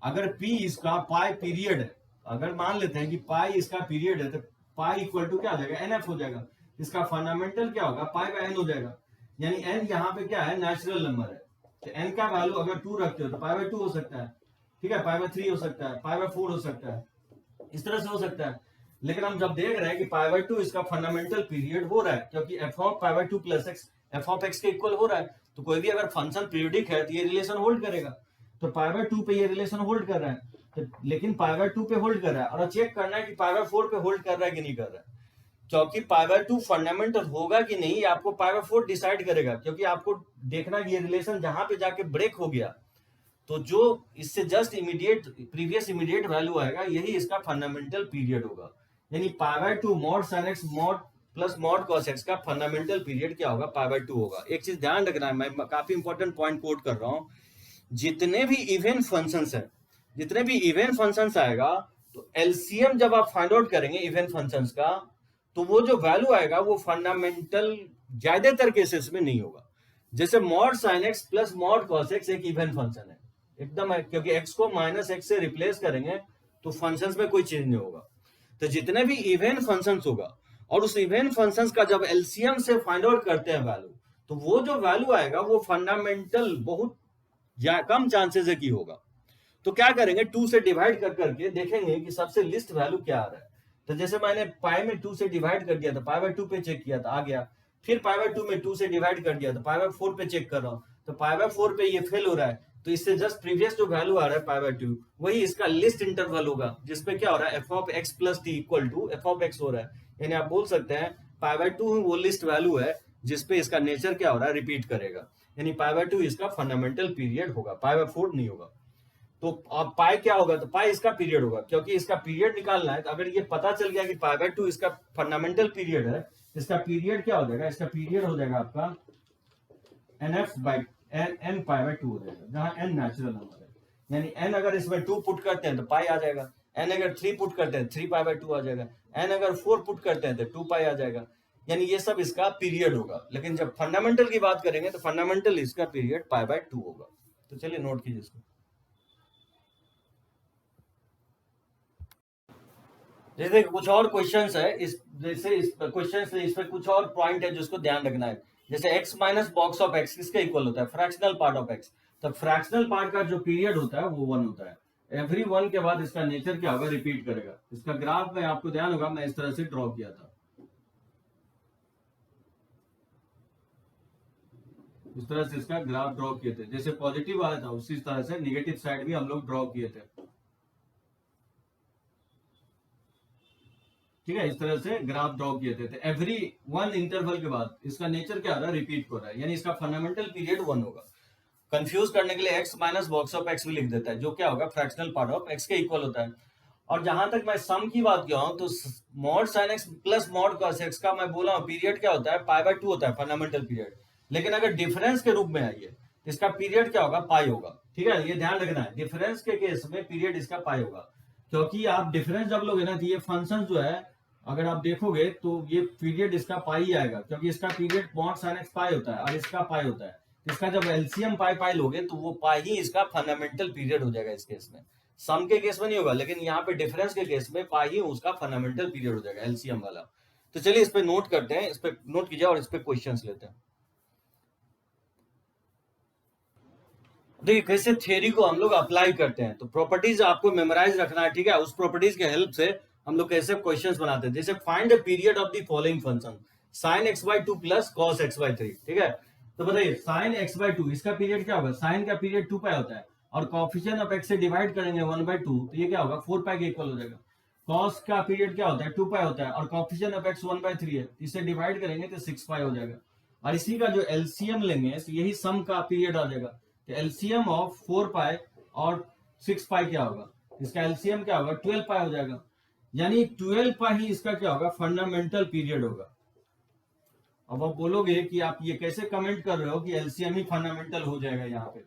अगर P इसका पाई पीरियड है, अगर मान लेते हैं कि पाई इसका पीरियड है, तो पाई इक्वल टू क्या हो जाएगा, NF हो जाएगा, इसका फंडामेंटल क्या होगा, पाई बाय n हो जाएगा, यानी n यहाँ पे क्या है, नेचुरल नंबर है, तो n का वैल्यू अगर 2 रखते हो तो पाई बाय 2 हो सकता है, ठीक है, पाई बाय 3 हो सकता है, पाई बाय 4 हो सकता है, इस तरह से हो सकता है। लेकिन हम जब देख रहे हैं कि पाई बाय 2 इसका फंडामेंटल पीरियड हो रहा है, क्योंकि F of pi by 2 plus x f of x के इक्वल हो रहा है, तो कोई भी अगर फंक्शन पीरियडिक है तो ये रिलेशन होल्ड करेगा, तो पाई बाय 2 पे ये रिलेशन होल्ड कर रहा है, तो लेकिन पाई बाय 2 पे होल्ड कर रहा है, और चेक करना है कि पाई बाय 4 पे होल्ड कर रहा है कि नहीं कर रहा है, क्योंकि पाई बाय 2 फंडामेंटल होगा कि नहीं आपको पाई बाय 4 डिसाइड करेगा, क्योंकि आपको देखना है कि ये रिलेशन जहां पे जाके ब्रेक हो गया तो जो इससे just immediate previous immediate value आएगा यही इसका फंडामेंटल पीरियड होगा, यानी पाई by 2 mod sin x mod plus mod cos x का फंडामेंटल पीरियड क्या होगा, पाई बाय 2 होगा। एक चीज ध्यान रखना है, मैं काफी इंपॉर्टेंट पॉइंट कोट कर रहा हूं, जितने भी इवन फंक्शंस है, जितने भी इवन फंक्शंस आएगा तो एलसीएम जब आप फाइंड आउट करेंगे इवन फंक्शंस का, तो वो जो वैल्यू आएगा वो फंडामेंटल ज्यादातर केसेस में नहीं होगा। जैसे mod sin x plus mod cos x एक इवन फंक्शन है एकदम है, क्योंकि x को माइनस एक्स से रिप्लेस करेंगे तो फंक्शंस में कोई चेंज नहीं होगा। तो जितने भी इवन फंक्शंस होगा और उस इवन फंक्शंस का जब एलसीएम से फाइंड आउट करते हैं वैल्यू, तो वो जो वैल्यू आएगा वो फंडामेंटल बहुत कम चांसेस है कि होगा। तो क्या करेंगे, 2 से डिवाइड कर करके देखेंगे कि सबसे लिस्ट वैल्यू क्या आ रहा है। तो जैसे मैंने पाई में 2 से डिवाइड कर दिया था, पाई बाय 2 पे चेक किया था आ गया, फिर पाई बाय 2 में 2 से डिवाइड कर दिया तो पाई बाय 4 पे चेक कर रहा हूं तो पाई बाय 4 पे ये फेल हो रहा है, तो इससे जस्ट प्रीवियस जो वैल्यू आ रहा है पाई बाय 2 वही इसका लिस्ट इंटरवल होगा, जिसपे क्या हो रहा है f of x plus T equal to f of x हो रहा है, यानी आप बोल सकते हैं पाई बाय 2 वो लिस्ट वैल्यू है जिसपे इसका नेचर क्या हो रहा है, रिपीट करेगा, यानी पाई बाय 2 इसका फंडामेंटल पीरियड होगा, पाई बाय 4 नहीं होगा। तो अब पाई क्या होगा, तो पाई इसका पीरियड होगा, क्योंकि इसका पीरियड निकालना है, तो अगर ये पता चल गया कि पाई बाय 2 इसका फंडामेंटल पीरियड है, इसका पीरियड क्या हो जाएगा, इसका पीरियड हो जाएगा आपका nf by n pi by 2 हो जाएगा, जहां n नेचुरल नंबर है, यानी n अगर इसमें 2 पुट करते हैं तो पाई आ जाएगा, n अगर 3 पुट करते हैं 3 पाई बाय 2 आ जाएगा, n अगर 4 पुट करते हैं तो 2 पाई आ जाएगा, यानी ये सब इसका पीरियड होगा। लेकिन जब फंडामेंटल की बात करेंगे तो फंडामेंटल इसका पीरियड पाई बाय 2 होगा। तो चलिए नोट कीजिए इसको। जैसे कुछ और क्वेश्चंस है इस, जैसे इस क्वेश्चंस इस पे कुछ और पॉइंट है जिसको ध्यान रखना है। जैसे x minus box of x किसके इक्वल होता है, फ्रैक्शनल पार्ट ऑफ x, तो फ्रैक्शनल पार्ट का जो पीरियड होता है वो 1 होता है, एवरी 1 के बाद इसका नेचर क्या होगा, रिपीट करेगा। इसका ग्राफ में आपको ध्यान होगा मैं इस तरह से ड्रॉ किया था, इस तरह से इसका ग्राफ ड्रॉ किए थे, जैसे पॉजिटिव आया था उसी तरह से निगेटिव साइड भी हम लोग ड्रॉ किए थे। ठीक है, इस तरह से ग्राफ ड्रॉ किए थे। एवरी वन इंटरवल के बाद इसका नेचर क्या हो रहा है, रिपीट हो रहा है, यानी इसका फंडामेंटल पीरियड 1 होगा। कंफ्यूज करने के लिए x minus box of x भी लिख देता है, जो क्या होगा, फ्रैक्शनल पार्ट ऑफ x के इक्वल होता है। और जहां तक मैं सम की बात किया हूं, तो mod sine x plus mod cos x का मैं बोला हूं पीरियड क्या होता है, π/2 होता है फंडामेंटल पीरियड। लेकिन अगर डिफरेंस के रूप में आइए, इसका पीरियड क्या होगा, पाई होगा। ठीक है, ये ध्यान रखना है, डिफरेंस के केस में पीरियड इसका पाई होगा, क्योंकि आप डिफरेंस जब लोगे ना, तो ये फंक्शन जो है अगर आप देखोगे तो ये पीरियड इसका पाई आएगा, क्योंकि इसका पीरियड मॉड साइन एक्स पाई होता है और इसका पाई होता है। इसका जब एलसीएम पाई पाई लोगे तो वो पाई ही इसका फंडामेंटल पीरियड हो जाएगा इस केस में। सम के केस में नहीं होगा, लेकिन यहाँ पे डिफरेंस के केस में पाई ही उसका फंडामेंटल पीरियड हो जाएगा, एलसीएम वाला। तो चलिए इस पे नोट करते हैं, इस पे नोट कीजिए और इस पे क्वेश्चंस लेते हैं। देखिए कैसे थ्योरी को हम लोग अप्लाई करते हैं, तो प्रॉपर्टीज आपको मेमोराइज रखना है। ठीक है, उस प्रॉपर्टीज के हेल्प से हम लोग कैसे क्वेश्चंस बनाते हैं। जैसे find the period of the following function sin x/2 plus cos x/3। ठीक है, तो बताइए sin x/2 इसका पीरियड क्या होगा, sin का पीरियड 2 पाई होता है, और कोएफिशिएंट ऑफ x से डिवाइड करेंगे 1/2, तो ये क्या होगा, 4 पाई के इक्वल हो जाएगा। cos का पीरियड क्या होता है, 2 पाई होता है, और कोएफिशिएंट ऑफ x 1/3 है, इसे डिवाइड करेंगे तो 6 पाई हो जाएगा। और इसी का जो एलसीएम लेंगे तो यही सम का पीरियड आ जाएगा। तो एलसीएम ऑफ 4 पाई और 6 पाई क्या होगा, इसका एलसीएम क्या होगा, 12 पाई हो जाएगा। यानी 12 पाई ही इसका क्या होगा, फंडामेंटल पीरियड होगा। अब आप बोलोगे कि आप ये कैसे कमेंट कर रहे हो कि एलसीएम ही फंडामेंटल हो जाएगा यहाँ पे,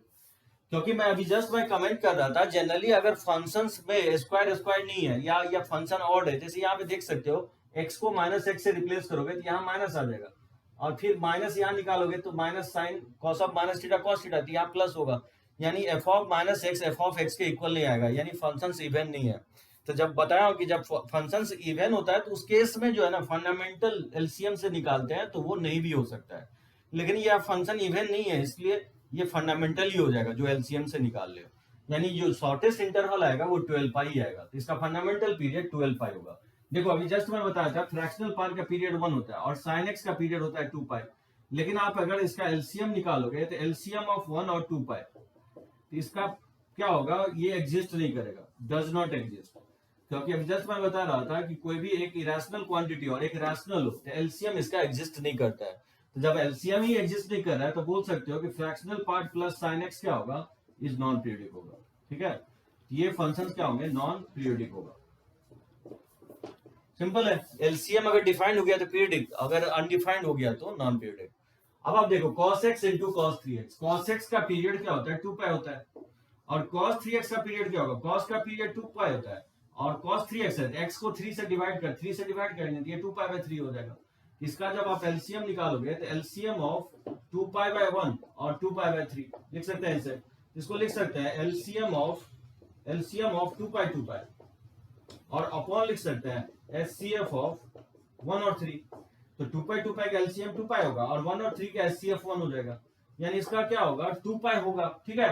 क्योंकि मैं अभी जस्ट मैं कमेंट कर रहा था, जनरली अगर फंक्शंस में स्क्वायर स्क्वायर नहीं है या फंक्शन ऑड है, जैसे यहाँ पे देख सकते हो एक्स को माइनस एक्स से रिप्लेस करोगे तो यहाँ माइनस आ जाएगा, और फिर माइनस यहाँ निकालोगे तो minus sine cos of minus theta cos theta, तो यहाँ प्लस होगा, यानी f of minus x f of x के इक्वल नहीं आएगा, यानी फंक्शंस इवन नहीं है। तो जब बताया कि जब फंक्शंस इवन होता है तो उस केस में जो है ना फंडामेंटल एलसीएम से निकालते हैं, तो वो नहीं भी हो सकता है। लेकिन ये फंक्शन इवन नहीं है, इसलिए ये फंडामेंटल ही हो जाएगा जो एलसीएम से निकाल ले, यानी जो शॉर्टेस्ट इंटरवल आएगा वो 12 पाई आएगा, तो इसका फंडामेंटल पीरियड 12 पाई होगा। देखो अभी जस्ट मैं बताया था फ्रैक्शनल पार्ट का पीरियड 1 होता है और साइन एक्स का पीरियड होता है 2 पाई, लेकिन आप अगर इसका एलसीएम निकालोगे तो एलसीएम ऑफ 1 और 2 पाई, तो इसका क्या होगा, ये एग्जिस्ट नहीं करेगा, डज नॉट एग्जिस्ट, क्योंकि अभी जस्ट मैं बता रहा था कि कोई भी एक इरेशनल क्वांटिटी और एक रैशनल हो तो एलसीएम इसका एग्जिस्ट नहीं करता है। तो जब एलसीएम ही एग्जिस्ट नहीं कर रहा है तो बोल सकते हो कि fractional part plus sine x क्या होगा, इज नॉन पीरियडिक होगा। ठीक है, ये फंक्शंस क्या होंगे, नॉन पीरियडिक होगा। सिंपल है, एलसीएम अगर डिफाइंड हो गया तो पीरियडिक, अगर अनडिफाइंड हो गया तो नॉन पीरियडिक। अब आप देखो cos x into cos 3x, cos x का पीरियड क्या होता है, 2 पाई होता है, और cos 3x का पीरियड क्या होगा, cos का पीरियड 2 पाई होता है, और cos 3x है, x को 3 से डिवाइड करेंगे तो ये 2 पाई बाय 3 हो जाएगा। इसका जब आप एलसीएम निकालोगे तो एलसीएम ऑफ 2 पाई बाय 1 और 2 पाई बाय 3 लिख सकते हैं इसे, इसको लिख सकते हैं एलसीएम ऑफ 2 पाई और अपॉन लिख सकते हैं एचसीएफ ऑफ 1 और 3, तो 2 पाई का एलसीएम 2 पाई होगा और 1 और 3 का एचसीएफ 1 हो जाएगा, यानी इसका क्या होगा, 2 पाई होगा। ठीक है,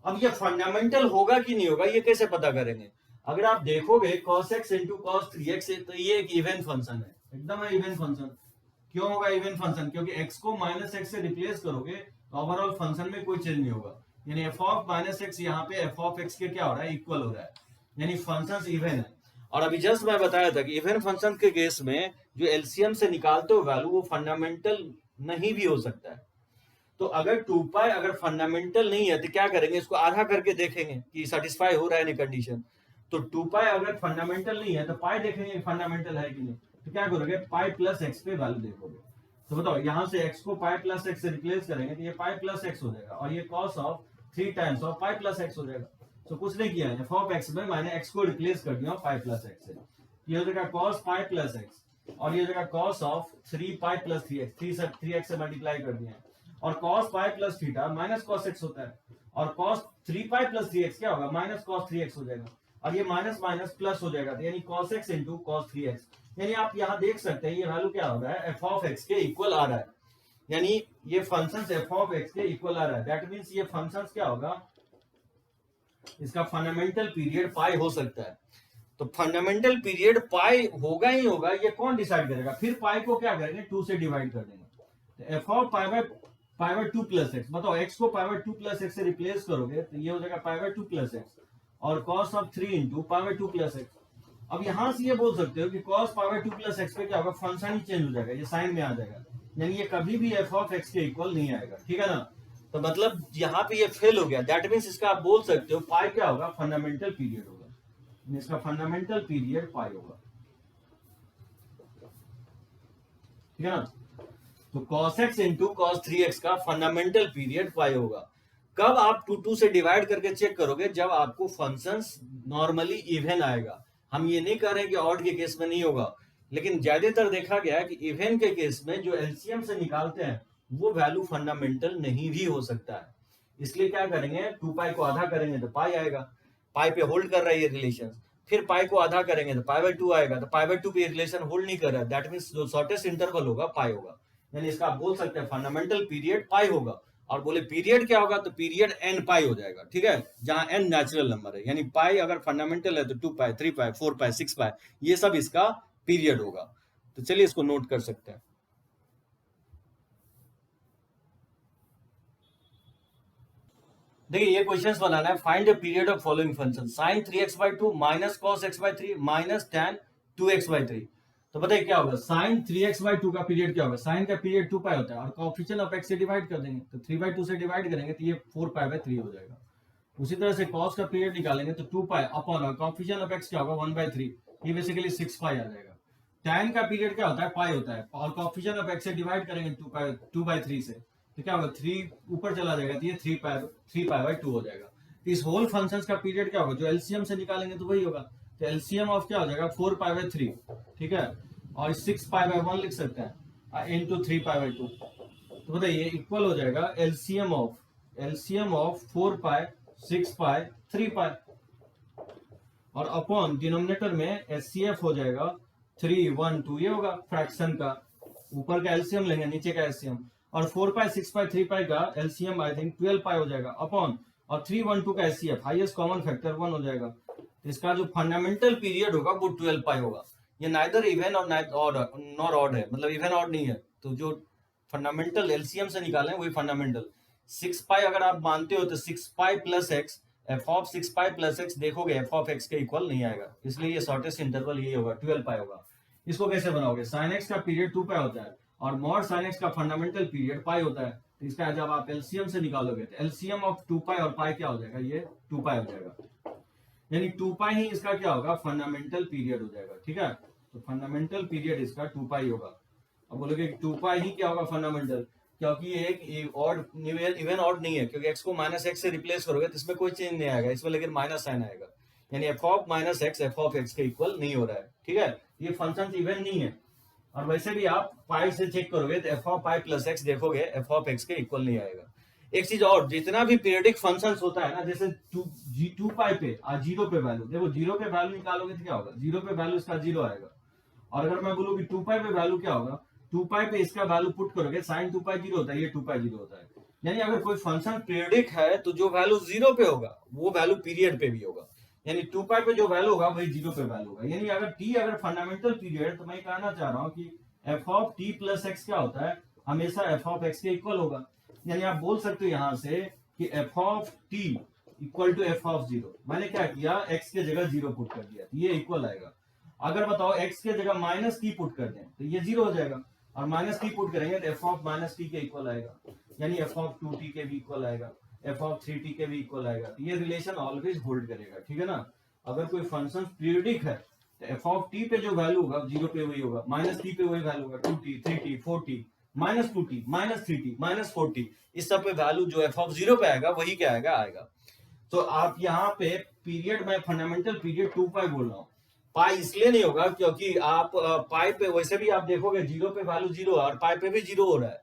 अब ये फंडामेंटल होगा कि नहीं होगा ये कैसे पता करेंगे, अगर आप देखोगे cos x into cos 3x, तो ये एक इवन फंक्शन है, एकदम है इवन फंक्शन। क्यों होगा इवन फंक्शन, क्योंकि x को माइनस एक्स से रिप्लेस करोगे तो ओवरऑल फंक्शन में कोई चेंज नहीं होगा, यानी एफ ऑफ माइनस एक्स यहाँ पे एफ ऑफ एक्स के क्या हो रहा है, इक्वल हो रहा है, यानी फंक्शन इवन है। और अभी जस्ट मैं बताया था कि इवन फंक्शन के केस में जो एलसीएम से निकालते हो वैल्यू वो फंडामेंटल नहीं भी हो सकता है। तो अगर 2 पाई अगर फंडामेंटल नहीं है तो क्या करेंगे, इसको आधा करके देखेंगे कि सेटिस्फाई हो रहा है नहीं कंडीशन। तो 2 पाई अगर फंडामेंटल नहीं है तो पाई देखेंगे फंडामेंटल है कि नहीं, तो क्या करोगे, पाई प्लस एक्स पे वैल्यू देखोगे। तो बताओ यहाँ से x को पाई प्लस एक्स से रिप्लेस करेंगे तो ये पाई प्लस एक्स हो जाएगा, और ये cos of 3 times of pi plus x हो जाएगा। तो कुछ नहीं किया है, एफ ऑफ एक्स में मैंने x को रिप्लेस कर दिया पाई प्लस एक्स से, ये हो जाएगा cos पाई प्लस एक्स, और ये हो जाएगा cos ऑफ 3 पाई प्लस 3x से मल्टीप्लाई कर दिया, और cos pi plus theta minus cos x होता है, और cos 3 पाई प्लस 3x क्या होगा, माइनस cos 3x हो जाएगा, और ये माइनस माइनस प्लस हो जाएगा, यानी cos x into cos 3x, यानी आप यहाँ देख सकते हैं ये वैल्यू क्या हो रहा है, एफ ऑफ एक्स के इक्वल आ रहा है, यानी ये फंक्शंस एफ ऑफ एक्स के इक्वल आ रहा है। दैट मींस ये फंक्शंस क्या होगा, इसका फंडामेंटल पीरियड पाई हो सकता है। तो फंडामेंटल पीरियड पाई होगा ही होगा, ये कौन डिसाइड करेगा, फिर पाई को क्या करेंगे, 2 से डिवाइड कर देंगे, तो f of pi by pi by 2 plus x. बताओ x को पाई बाय 2 प्लस एक्स से रिप्लेस करोगे तो ये हो जाएगा पाई बाय 2 प्लस एक्स, और cos of 3 into pi by 2 plus x. अब यहां से ये बोल सकते हो कि cos pi by 2 plus x पे क्या होगा, फंक्शन ही चेंज हो जाएगा, ये साइन में आ जाएगा, यानी ये कभी भी एफ ऑफ एक्स के इक्वल नहीं आएगा, ठीक है ना। तो मतलब यहाँ पे ये फेल हो गया, दैट मीन्स इसका आप बोल सकते हो पाई क्या होगा, फंडामेंटल पीरियड होगा, इसका फंडामेंटल पीरियड पाई होगा, ठीक है ना। तो cos x into cos 3x का फंडामेंटल पीरियड पाई होगा। कब आप 2 से डिवाइड करके चेक करोगे, जब आपको फंक्शंस नॉर्मली इवन आएगा। हम ये नहीं कर रहे कि ऑड के केस में नहीं होगा, लेकिन ज्यादातर देखा गया है कि इवन के केस में जो एलसीएम से निकालते हैं वो वैल्यू फंडामेंटल नहीं भी हो सकता है। इसलिए क्या करेंगे, 2 पाई को आधा करेंगे तो पाई आएगा, पाई पे होल्ड कर रहा है ये रिलेशन, फिर पाई को आधा करेंगे तो पाई बाय 2 आएगा, तो पाई बाय 2 पे रिलेशन होल्ड नहीं कर रहा है, दैट मींस जो शॉर्टेस्ट इंटरवल होगा पाई होगा, यानी इसका आप बोल सकते हैं फंडामेंटल पीरियड पाई होगा। और बोले पीरियड क्या होगा, तो पीरियड एन पाई हो जाएगा, ठीक है, जहां एन नेचुरल नंबर है, यानी पाई अगर फंडामेंटल है तो 2 पाई 3 पाई 4 पाई 6 पाई ये सब इसका पीरियड होगा। तो चलिए इसको नोट कर सकते हैं। देखिए ये क्वेश्चंस बनाना है, find the period of following function sin 3x/2 minus cos x/3 minus tan 2x/3। तो बताइए क्या होगा, sin 3x/2 का पीरियड क्या होगा, sin का पीरियड 2 पाई होता है, और कोएफिशिएंट ऑफ x से डिवाइड कर देंगे तो 3/2 से डिवाइड करेंगे तो ये 4 पाई/3 हो जाएगा। उसी तरह से cos का पीरियड निकालेंगे तो 2 पाई अपॉन, और कोएफिशिएंट ऑफ x क्या होगा 1/3, ये बेसिकली 6 पाई आ जाएगा। tan का पीरियड क्या होता है, पाई होता है, और कोएफिशिएंट ऑफ x से डिवाइड करेंगे 2/3 से तो क्या होगा 3 ऊपर चला जाएगा तो ये 3 पाई/2 हो जाएगा। तो इस होल फंक्शन का पीरियड क्या होगा, जो एलसीएम से निकालेंगे तो वही होगा, तो एलसीएम ऑफ क्या हो जाएगा 4 पाई/3, ठीक है, और 6 पाई/1 लिख सकते हैं इनटू 3 पाई/2। तो बताइए इक्वल हो जाएगा एलसीएम ऑफ 4 पाई 6 पाई 3 पाई, और अपॉन डिनोमिनेटर में एचसीएफ हो जाएगा 3 1 2, ये होगा फ्रैक्शन का, ऊपर का एलसीएम लेंगे नीचे का एलसीएम, और 4 पाई 6 पाई 3 पाई का एलसीएम आई थिंक 12 पाई हो जाएगा, अपॉन और 3 1 2 का एचसीएफ हाईएस्ट कॉमन फैक्टर 1 हो जाएगा। तो इसका जो फंडामेंटल पीरियड होगा वो 12 पाई होगा। ये नाइदर इवन और नॉर ऑड है, मतलब इवन ऑड नहीं है, तो जो फंडामेंटल एलसीएम से निकालें वही फंडामेंटल। 6 पाई अगर आप मानते हो तो 6 पाई plus x, f of 6 pi plus x देखोगे एफ ऑफ एक्स के इक्वल नहीं आएगा, इसलिए ये शॉर्टेस्ट इंटरवल यही होगा 12 पाई होगा। इसको कैसे बनाओगे, साइन एक्स का पीरियड 2 पाई होता है और मॉड साइन एक्स का फंडामेंटल पीरियड पाई होता है, तो इसका जब आप एलसीएम से निकालोगे तो एलसीएम ऑफ 2 पाई और पाई क्या हो जाएगा, ये 2 पाई हो जाएगा, यानी 2 पाई ही इसका क्या होगा फंडामेंटल पीरियड हो जाएगा, ठीक है। तो फंडामेंटल पीरियड इसका 2 पाई होगा। अब बोलोगे 2 पाई ही क्या होगा फंडामेंटल, क्योंकि ये एक ऑड इवन ऑड नहीं है, क्योंकि x को माइनस एक्स से रिप्लेस करोगे तो इसमें कोई चेंज नहीं आएगा, इसमें लेकिन माइनस साइन आएगा, यानी f of minus x f of x के इक्वल नहीं हो रहा है, ठीक है, ये फंक्शन इवन नहीं है। और वैसे भी आप पाई से चेक करोगे तो f of pi plus x देखोगे एफ ऑफ एक्स के इक्वल नहीं आएगा। एक चीज और, जितना भी पीरियडिक फंक्शंस होता है ना, जैसे 2 पाई पे जीरो पे वैल्यू, देखो जीरो पे वैल्यू निकालोगे तो क्या होगा, जीरो पे वैल्यू इसका जीरो आएगा, और अगर मैं बोलूँ कि 2 पाई पे वैल्यू क्या होगा, 2 पाई पे इसका वैल्यू पुट करोगे साइन 2 पाई जीरो होता है, ये 2 पाई जीरो होता है, यानी अगर कोई फंक्शन पीरियडिक है तो जो वैल्यू जीरो पे होगा वो वैल्यू पीरियड पे भी होगा, यानी 2 पाई पे जो वैल्यू होगा वही जीरो पे वैल्यू होगा। यानी अगर टी अगर फंडामेंटल पीरियड, तो मैं कहना चाह रहा हूँ कि f of T plus x क्या होता है, हमेशा एफ ऑफ एक्स के इक्वल होगा, यानी आप बोल सकते हो यहां से कि f of T equal to f of zero. मैंने क्या किया, एक्स के जगह जीरो पुट कर दिया, ये इक्वल आएगा। अगर बताओ एक्स के जगह माइनस टी पुट कर दें तो ये जीरो हो जाएगा, और माइनस टी पुट करेंगे तो एफ ऑफ माइनस टी के इक्वल आएगा, यानी एफ ऑफ 2t के भी इक्वल आएगा, एफ ऑफ 3t के भी इक्वल आएगा। तो ये रिलेशन ऑलवेज होल्ड करेगा, ठीक है ना। अगर कोई फंक्शन पीरियडिक है तो एफ ऑफ टी पे जो वैल्यू होगा जीरो पे वही होगा, माइनस टी पे वही वैल्यू होगा, 2t 3t 4t minus 2t minus 3t minus 4t, इस सब पे वैल्यू जो एफ ऑफ जीरो पे आएगा वही क्या आएगा। तो आप यहाँ पे पीरियड में फंडामेंटल पीरियड 2 पाई बोल रहा हूँ, पाई इसलिए नहीं होगा क्योंकि आप पाई पे वैसे भी आप देखोगे जीरो पे वैल्यू जीरो है और पाई पे भी जीरो हो रहा है,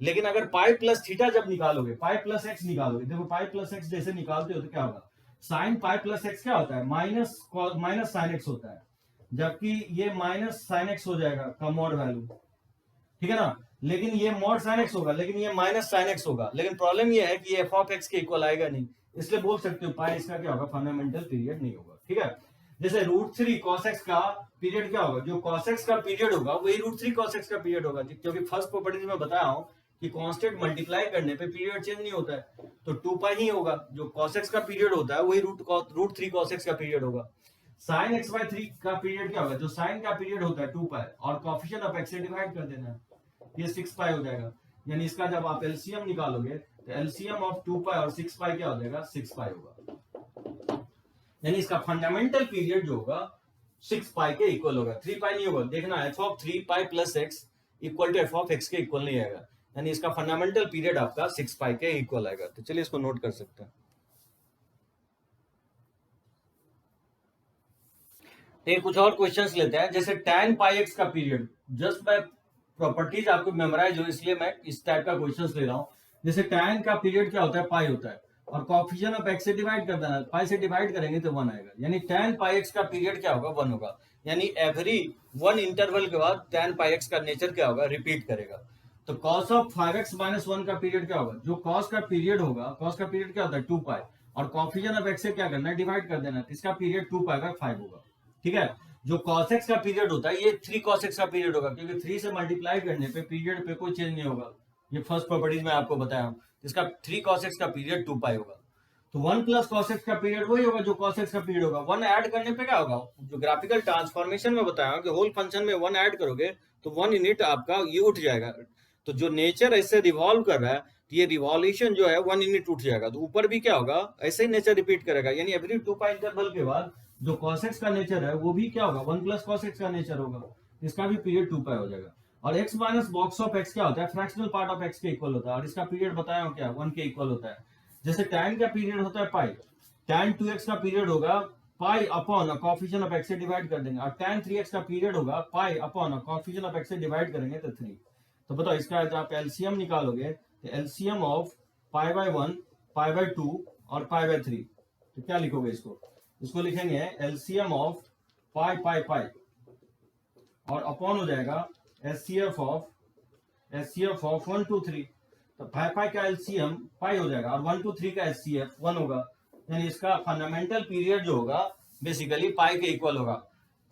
लेकिन अगर पाई प्लस थीटा जब निकालोगे, पाई प्लस एक्स निकालोगे, देखो पाई प्लस एक्स जैसे निकालते हो तो क्या होगा, साइन पाई प्लस एक्स क्या होता है, माइनस साइन एक्स होता है, जबकि ये माइनस साइन एक्स हो जाएगा का मॉड वैल्यू, ठीक है ना, लेकिन ये मॉड साइन एक्स होगा, लेकिन ये माइनस साइन एक्स होगा, लेकिन प्रॉब्लम ये है कि ये एफ ऑफ एक्स के इक्वल आएगा नहीं, इसलिए बोल सकते हो पाई इसका क्या होगा फंडामेंटल पीरियड नहीं होगा, ठीक है। जैसे √3 cos x का पीरियड क्या होगा, जो cos x का पीरियड होगा वही √3 cos x का पीरियड होगा, क्योंकि फर्स्ट प्रॉपर्टी में बताया हूं कि कांस्टेंट मल्टीप्लाई करने पे पीरियड चेंज नहीं होता है, तो 2 पाई ही होगा। जो cos x का पीरियड होता है वही रूट 3 cos x का पीरियड होगा। sin x बाय 3 का पीरियड क्या होगा? जो sin का पीरियड होता है 2 पाई और कोएफिशिएंट ऑफ x से डिवाइड कर देना है, ये 6 पाई हो जाएगा। यानी इसका जब आप एलसीएम निकालोगे तो एलसीएम ऑफ 2 पाई और 6 पाई क्या हो जाएगा? 6 पाई होगा। यानी इसका फंडामेंटल पीरियड जो होगा 6 पाई के इक्वल होगा, 3 पाई नहीं होगा। देखना f ऑफ 3 पाई plus x equal to f of x के इक्वल नहीं आएगा, यानी इसका फंडामेंटल पीरियड आपका 6 पाई के इक्वल आएगा। तो चलिए इसको नोट कर सकते हैं। एक कुछ और क्वेश्चंस लेते हैं, जैसे tan पाई x का पीरियड, जस्ट बाय प्रॉपर्टीज आपको मेमोराइज हो इसलिए मैं इस टाइप का क्वेश्चंस ले रहा हूं। जैसे tan का पीरियड क्या होता है? पाई होता है और कोएफिशिएंट ऑफ x से डिवाइड कर देना, पाई से डिवाइड करेंगे तो 1 आएगा, यानी tan पाई x का पीरियड क्या होगा? 1 होगा। यानी एवरी 1 इंटरवल के बाद tan पाई x का नेचर क्या होगा? रिपीट करेगा। तो cos ऑफ 5x माइनस 1 का पीरियड क्या होगा? जो cos का पीरियड होगा, cos का पीरियड क्या होता है? 2 पाई और कोएफिशिएंट ऑफ x से क्या करना है? डिवाइड कर देना, इसका पीरियड 2 पाई का 5 होगा। ठीक है। जो cos x का पीरियड होता है ये 3 cos x का पीरियड होगा, क्योंकि 3 से मल्टीप्लाई करने पे पीरियड पे कोई चेंज नहीं होगा। ये फर्स्ट प्रॉपर्टीज में आपको बताया हूं। इसका 3 cos x का पीरियड 2 पाई होगा। तो 1 प्लस cos x का पीरियड वही होगा जो cos x का पीरियड होगा। 1 ऐड करने पे क्या होगा? जो ग्राफिकल ट्रांसफॉर्मेशन में बताया कि होल फंक्शन में 1 ऐड करोगे तो 1 यूनिट आपका ये उठ जाएगा। तो जो नेचर ऐसे रिवॉल्व कर रहा है, ये रिवॉल्यूशन जो है 1 यूनिट उठ जाएगा। तो ऊपर भी क्या होगा? ऐसे ही नेचर रिपीट करेगा, यानी एवरी 2 पाई इंटरवल के बाद जो cos x का नेचर है वो भी क्या होगा? 1 प्लस cos x का नेचर होगा, इसका भी पीरियड 2 पाई हो जाएगा। और x minus box of x क्या होता है? फ्रैक्शनल पार्ट ऑफ x के इक्वल होता है, और इसका पीरियड बताया हूं क्या? 1 के इक्वल होता है। जैसे tan का पीरियड होता है पाई, tan 2x का पीरियड होगा pi upon coefficient of x से डिवाइड कर देंगे, और tan 3x का पीरियड होगा pi upon coefficient of x से डिवाइड करेंगे तो 3। तो बताओ इसका जब आप एलसीएम निकालोगे तो LCM of pi bye 1, pi by 2 और पाई बाय 3, तो क्या लिखोगे? इसको लिखेंगे एलसीएम ऑफ पाई पाई पाई और अपॉन हो जाएगा एचसीएफ ऑफ 1 2 3। तो पाई पाई का एलसीएम पाई हो जाएगा और 1 2 3 का एचसीएफ 1 होगा। यानी इसका फंडामेंटल पीरियड जो होगा बेसिकली पाई के इक्वल होगा।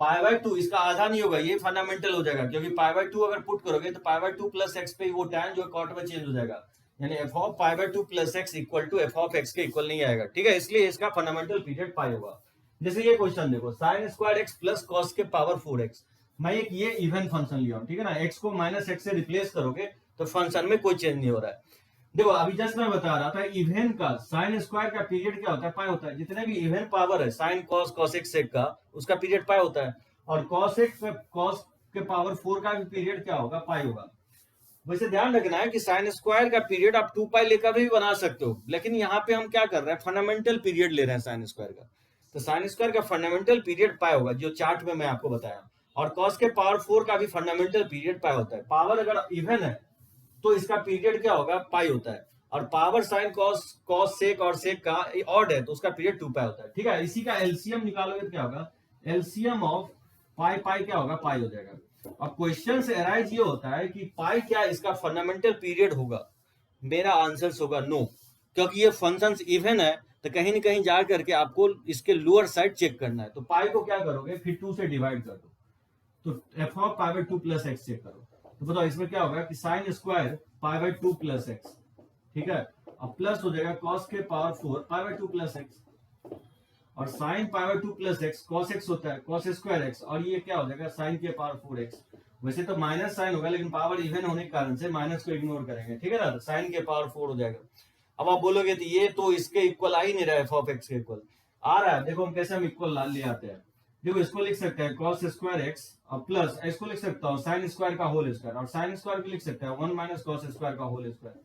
पाई बाय 2 इसका आधा नहीं होगा, ये फंडामेंटल हो जाएगा, क्योंकि पाई बाय 2 अगर पुट करोगे तो पाई बाय 2 प्लस एक्स पे वो tan जो कॉट में चेंज हो जाएगा, यानी f of pi by 2 plus x equal to f of x के इक्वल नहीं आएगा। ठीक है, इसलिए इसका फंडामेंटल पीरियड पाई होगा। जैसे ये क्वेश्चन देखो, sine square x plus cos के पावर 4x, मैं एक ये इवन फंक्शन लिया हूं, ठीक है ना। x को माइनस एक्स से रिप्लेस करोगे तो फंक्शन में कोई चेंज नहीं हो रहा है। देखो अभी जस्ट मैं बता रहा था इवन का साइन स्क्वायर का पीरियड क्या होता है? पाई होता है। जितने भी इवन पावर है sine cos cos x sec का, उसका पीरियड पाई होता है, और कॉस के पावर 4 का भी पीरियड क्या होगा? पाई होगा। वैसे ध्यान रखना है कि साइन स्क्वायर का पीरियड आप 2 पाई लेकर भी बना सकते हो, लेकिन यहाँ पे हम क्या कर रहे हैं? फंडामेंटल पीरियड ले रहे हैं साइन स्क्वायर का। तो साइन स्क्वायर का फंडामेंटल पीरियड पाई होगा, जो चार्ट में मैं आपको बताया। और कॉस के पावर 4 का भी फंडामेंटल पीरियड पाई होता है। पावर अगर इवन है तो इसका पीरियड क्या होगा? पाई होता है। और पावर साइन कॉस सेक और सेक का ऑड है तो उसका पीरियड 2 पाई होता है। ठीक है, इसी का एलसीएम निकालोगे तो क्या होगा? एलसीएम ऑफ पाई पाई क्या होगा? पाई हो जाएगा। अब क्वेश्चन से अराइज ये होता है कि पाई क्या इसका फंडामेंटल पीरियड होगा? मेरा आंसर होगा नो, क्योंकि ये फंक्शन इवन है तो कहीं ना कहीं जा करके आपको इसके लोअर साइड चेक करना है। तो पाई को क्या करोगे? फिर 2 से डिवाइड कर दो, तो f of pi by 2 plus x check करो। तो बताओ इसमें क्या होगा कि sine square pi by 2 plus x, ठीक है, अब प्लस हो जाएगा कॉस के power 4 pi by 2 plus x, और sine pi by 2 plus x cos x होता है, कॉस स्क्वायर एक्स, और ये क्या हो जाएगा? साइन के पावर 4x। वैसे तो माइनस साइन होगा, लेकिन पावर इवन होने के कारण से माइनस को इग्नोर करेंगे। ठीक है ना, तो साइन के पावर 4 हो जाएगा। अब आप बोलोगे तो ये तो इसके इक्वल आ ही नहीं रहा है, एफ ऑफ एक्स के इक्वल आ रहा है। देखो हम कैसे हम इक्वल ले आते हैं। देखो इसको लिख सकते हैं कॉस स्क्वायर एक्स और प्लस इसको लिख सकता हूँ साइन स्क्वायर का होल स्क्वायर, और साइन स्क्वायर भी लिख सकते हैं 1 माइनस कॉस स्क्वायर का होल स्क्वायर,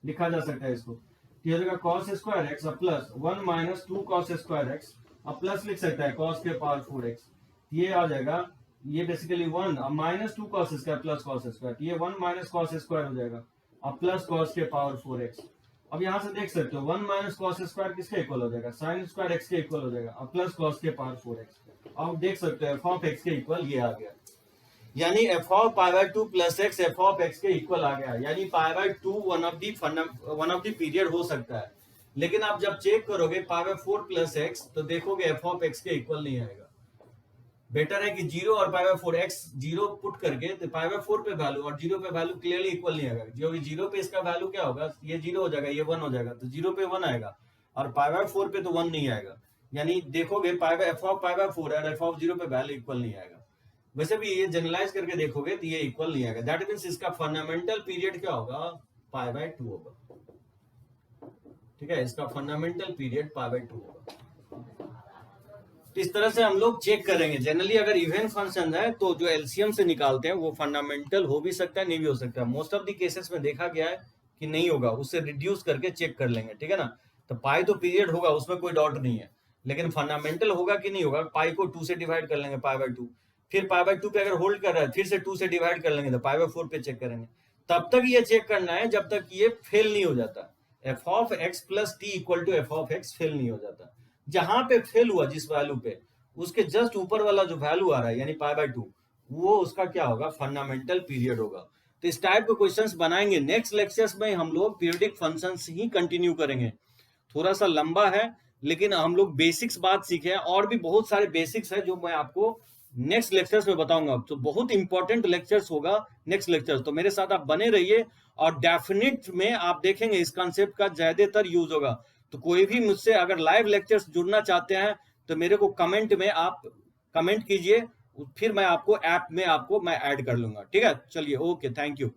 लिखा जा सकता है इसको। ये हो जाएगा कॉस स्क्वायर एक्स और plus 1 minus 2 cos square x, और प्लस लिख सकता है कॉस के पावर 4x। ये आ जाएगा, ये basically 1 minus 2 cos square plus cos square, ये 1 माइनस कॉस स्क्वायर हो जाएगा और प्लस कॉस के पावर 4x। अब यहाँ से देख सकते हो 1 माइनस कॉस स्क्वायर किसके इक्वल हो जाएगा? साइन स्क्वायर एक्स के इक्वल हो जाएगा, और प्लस कॉस के पावर 4x। अब देख सकते हो एफ ऑफ एक्स के इक्वल ये आ गया, यानी f of pi by 2 plus x f of x के इक्वल आ गया। यानी पाई by 2 one of the period हो सकता है, लेकिन आप जब चेक करोगे पाई बाय 4 प्लस एक्स तो देखोगे एफ ऑफ एक्स के इक्वल नहीं आएगा। बेटर है कि 0 और पाई बाय 4 x 0 पुट करके तो पाई बाय 4 पे वैल्यू और 0 पे वैल्यू क्लियरली इक्वल नहीं आएगा, जो 0 पे इसका वैल्यू क्या होगा, ये 0 हो जाएगा, ये 1 हो जाएगा, तो 0 पे 1 आएगा और पाई बाय 4 पे तो 1 नहीं आएगा। यानी देखोगे pi by f of pi bye 4 और f ऑफ 0 पे वैल्यू इक्वल नहीं आएगा। वैसे भी ये जनरलाइज करके देखोगे तो ये इक्वल नहीं आएगा। दैट मींस इसका फंडामेंटल पीरियड क्या होगा, पाई बाय 2 होगा। ठीक है, इसका फंडामेंटल पीरियड पाई बाय 2 होगा। तो इस तरह से हम लोग चेक करेंगे। जनरली अगर इवन फंक्शन है तो जो एलसीएम से निकालते हैं वो फंडामेंटल हो भी सकता है, नहीं भी हो सकता है। मोस्ट ऑफ द केसेस में देखा गया है कि नहीं होगा, उससे रिड्यूस करके चेक कर लेंगे। ठीक है ना, तो पाई तो पीरियड होगा, उसमें कोई डाउट नहीं है, लेकिन फंडामेंटल होगा कि नहीं होगा, पाई को 2 से डिवाइड कर लेंगे, पाई बाय 2, फिर पाई बाय 2 पे अगर होल्ड कर रहा है फिर से 2 से डिवाइड कर लेंगे तो पाई बाय 4 पे चेक करेंगे। तब तक ये चेक करना है जब तक ये फेल नहीं हो जाता, f of x plus T equal to f of x fail नहीं हो जाता। जहां पे फेल हुआ जिस वैल्यू पे, उसके जस्ट ऊपर वाला जो वैल्यू आ रहा है यानी पाई बाय 2, वो उसका क्या होगा, फंडामेंटल पीरियड होगा। तो इस टाइप के क्वेश्चंस बनाएंगे। नेक्स्ट लेक्चर्स में हम लोग पीरियडिक फंक्शंस ही कंटिन्यू करेंगे। थोड़ा सा लंबा है लेकिन हम लोग बेसिक्स बात सीखे हैं, और भी बहुत सारे बेसिक्स है जो मैं आपको नेक्स्ट लेक्चर्स में बताऊंगा। तो बहुत इंपॉर्टेंट लेक्चर्स होगा नेक्स्ट लेक्चर, तो मेरे साथ आप बने रहिए और डेफिनेट में आप देखेंगे इस कॉन्सेप्ट का ज्यादातर यूज होगा। तो कोई भी मुझसे अगर लाइव लेक्चर्स जुड़ना चाहते हैं तो मेरे को कमेंट में आप कमेंट कीजिए, फिर मैं आपको ऐप में आपको मैं ऐड कर लूंगा। ठीक है, चलिए, ओके, थैंक यू।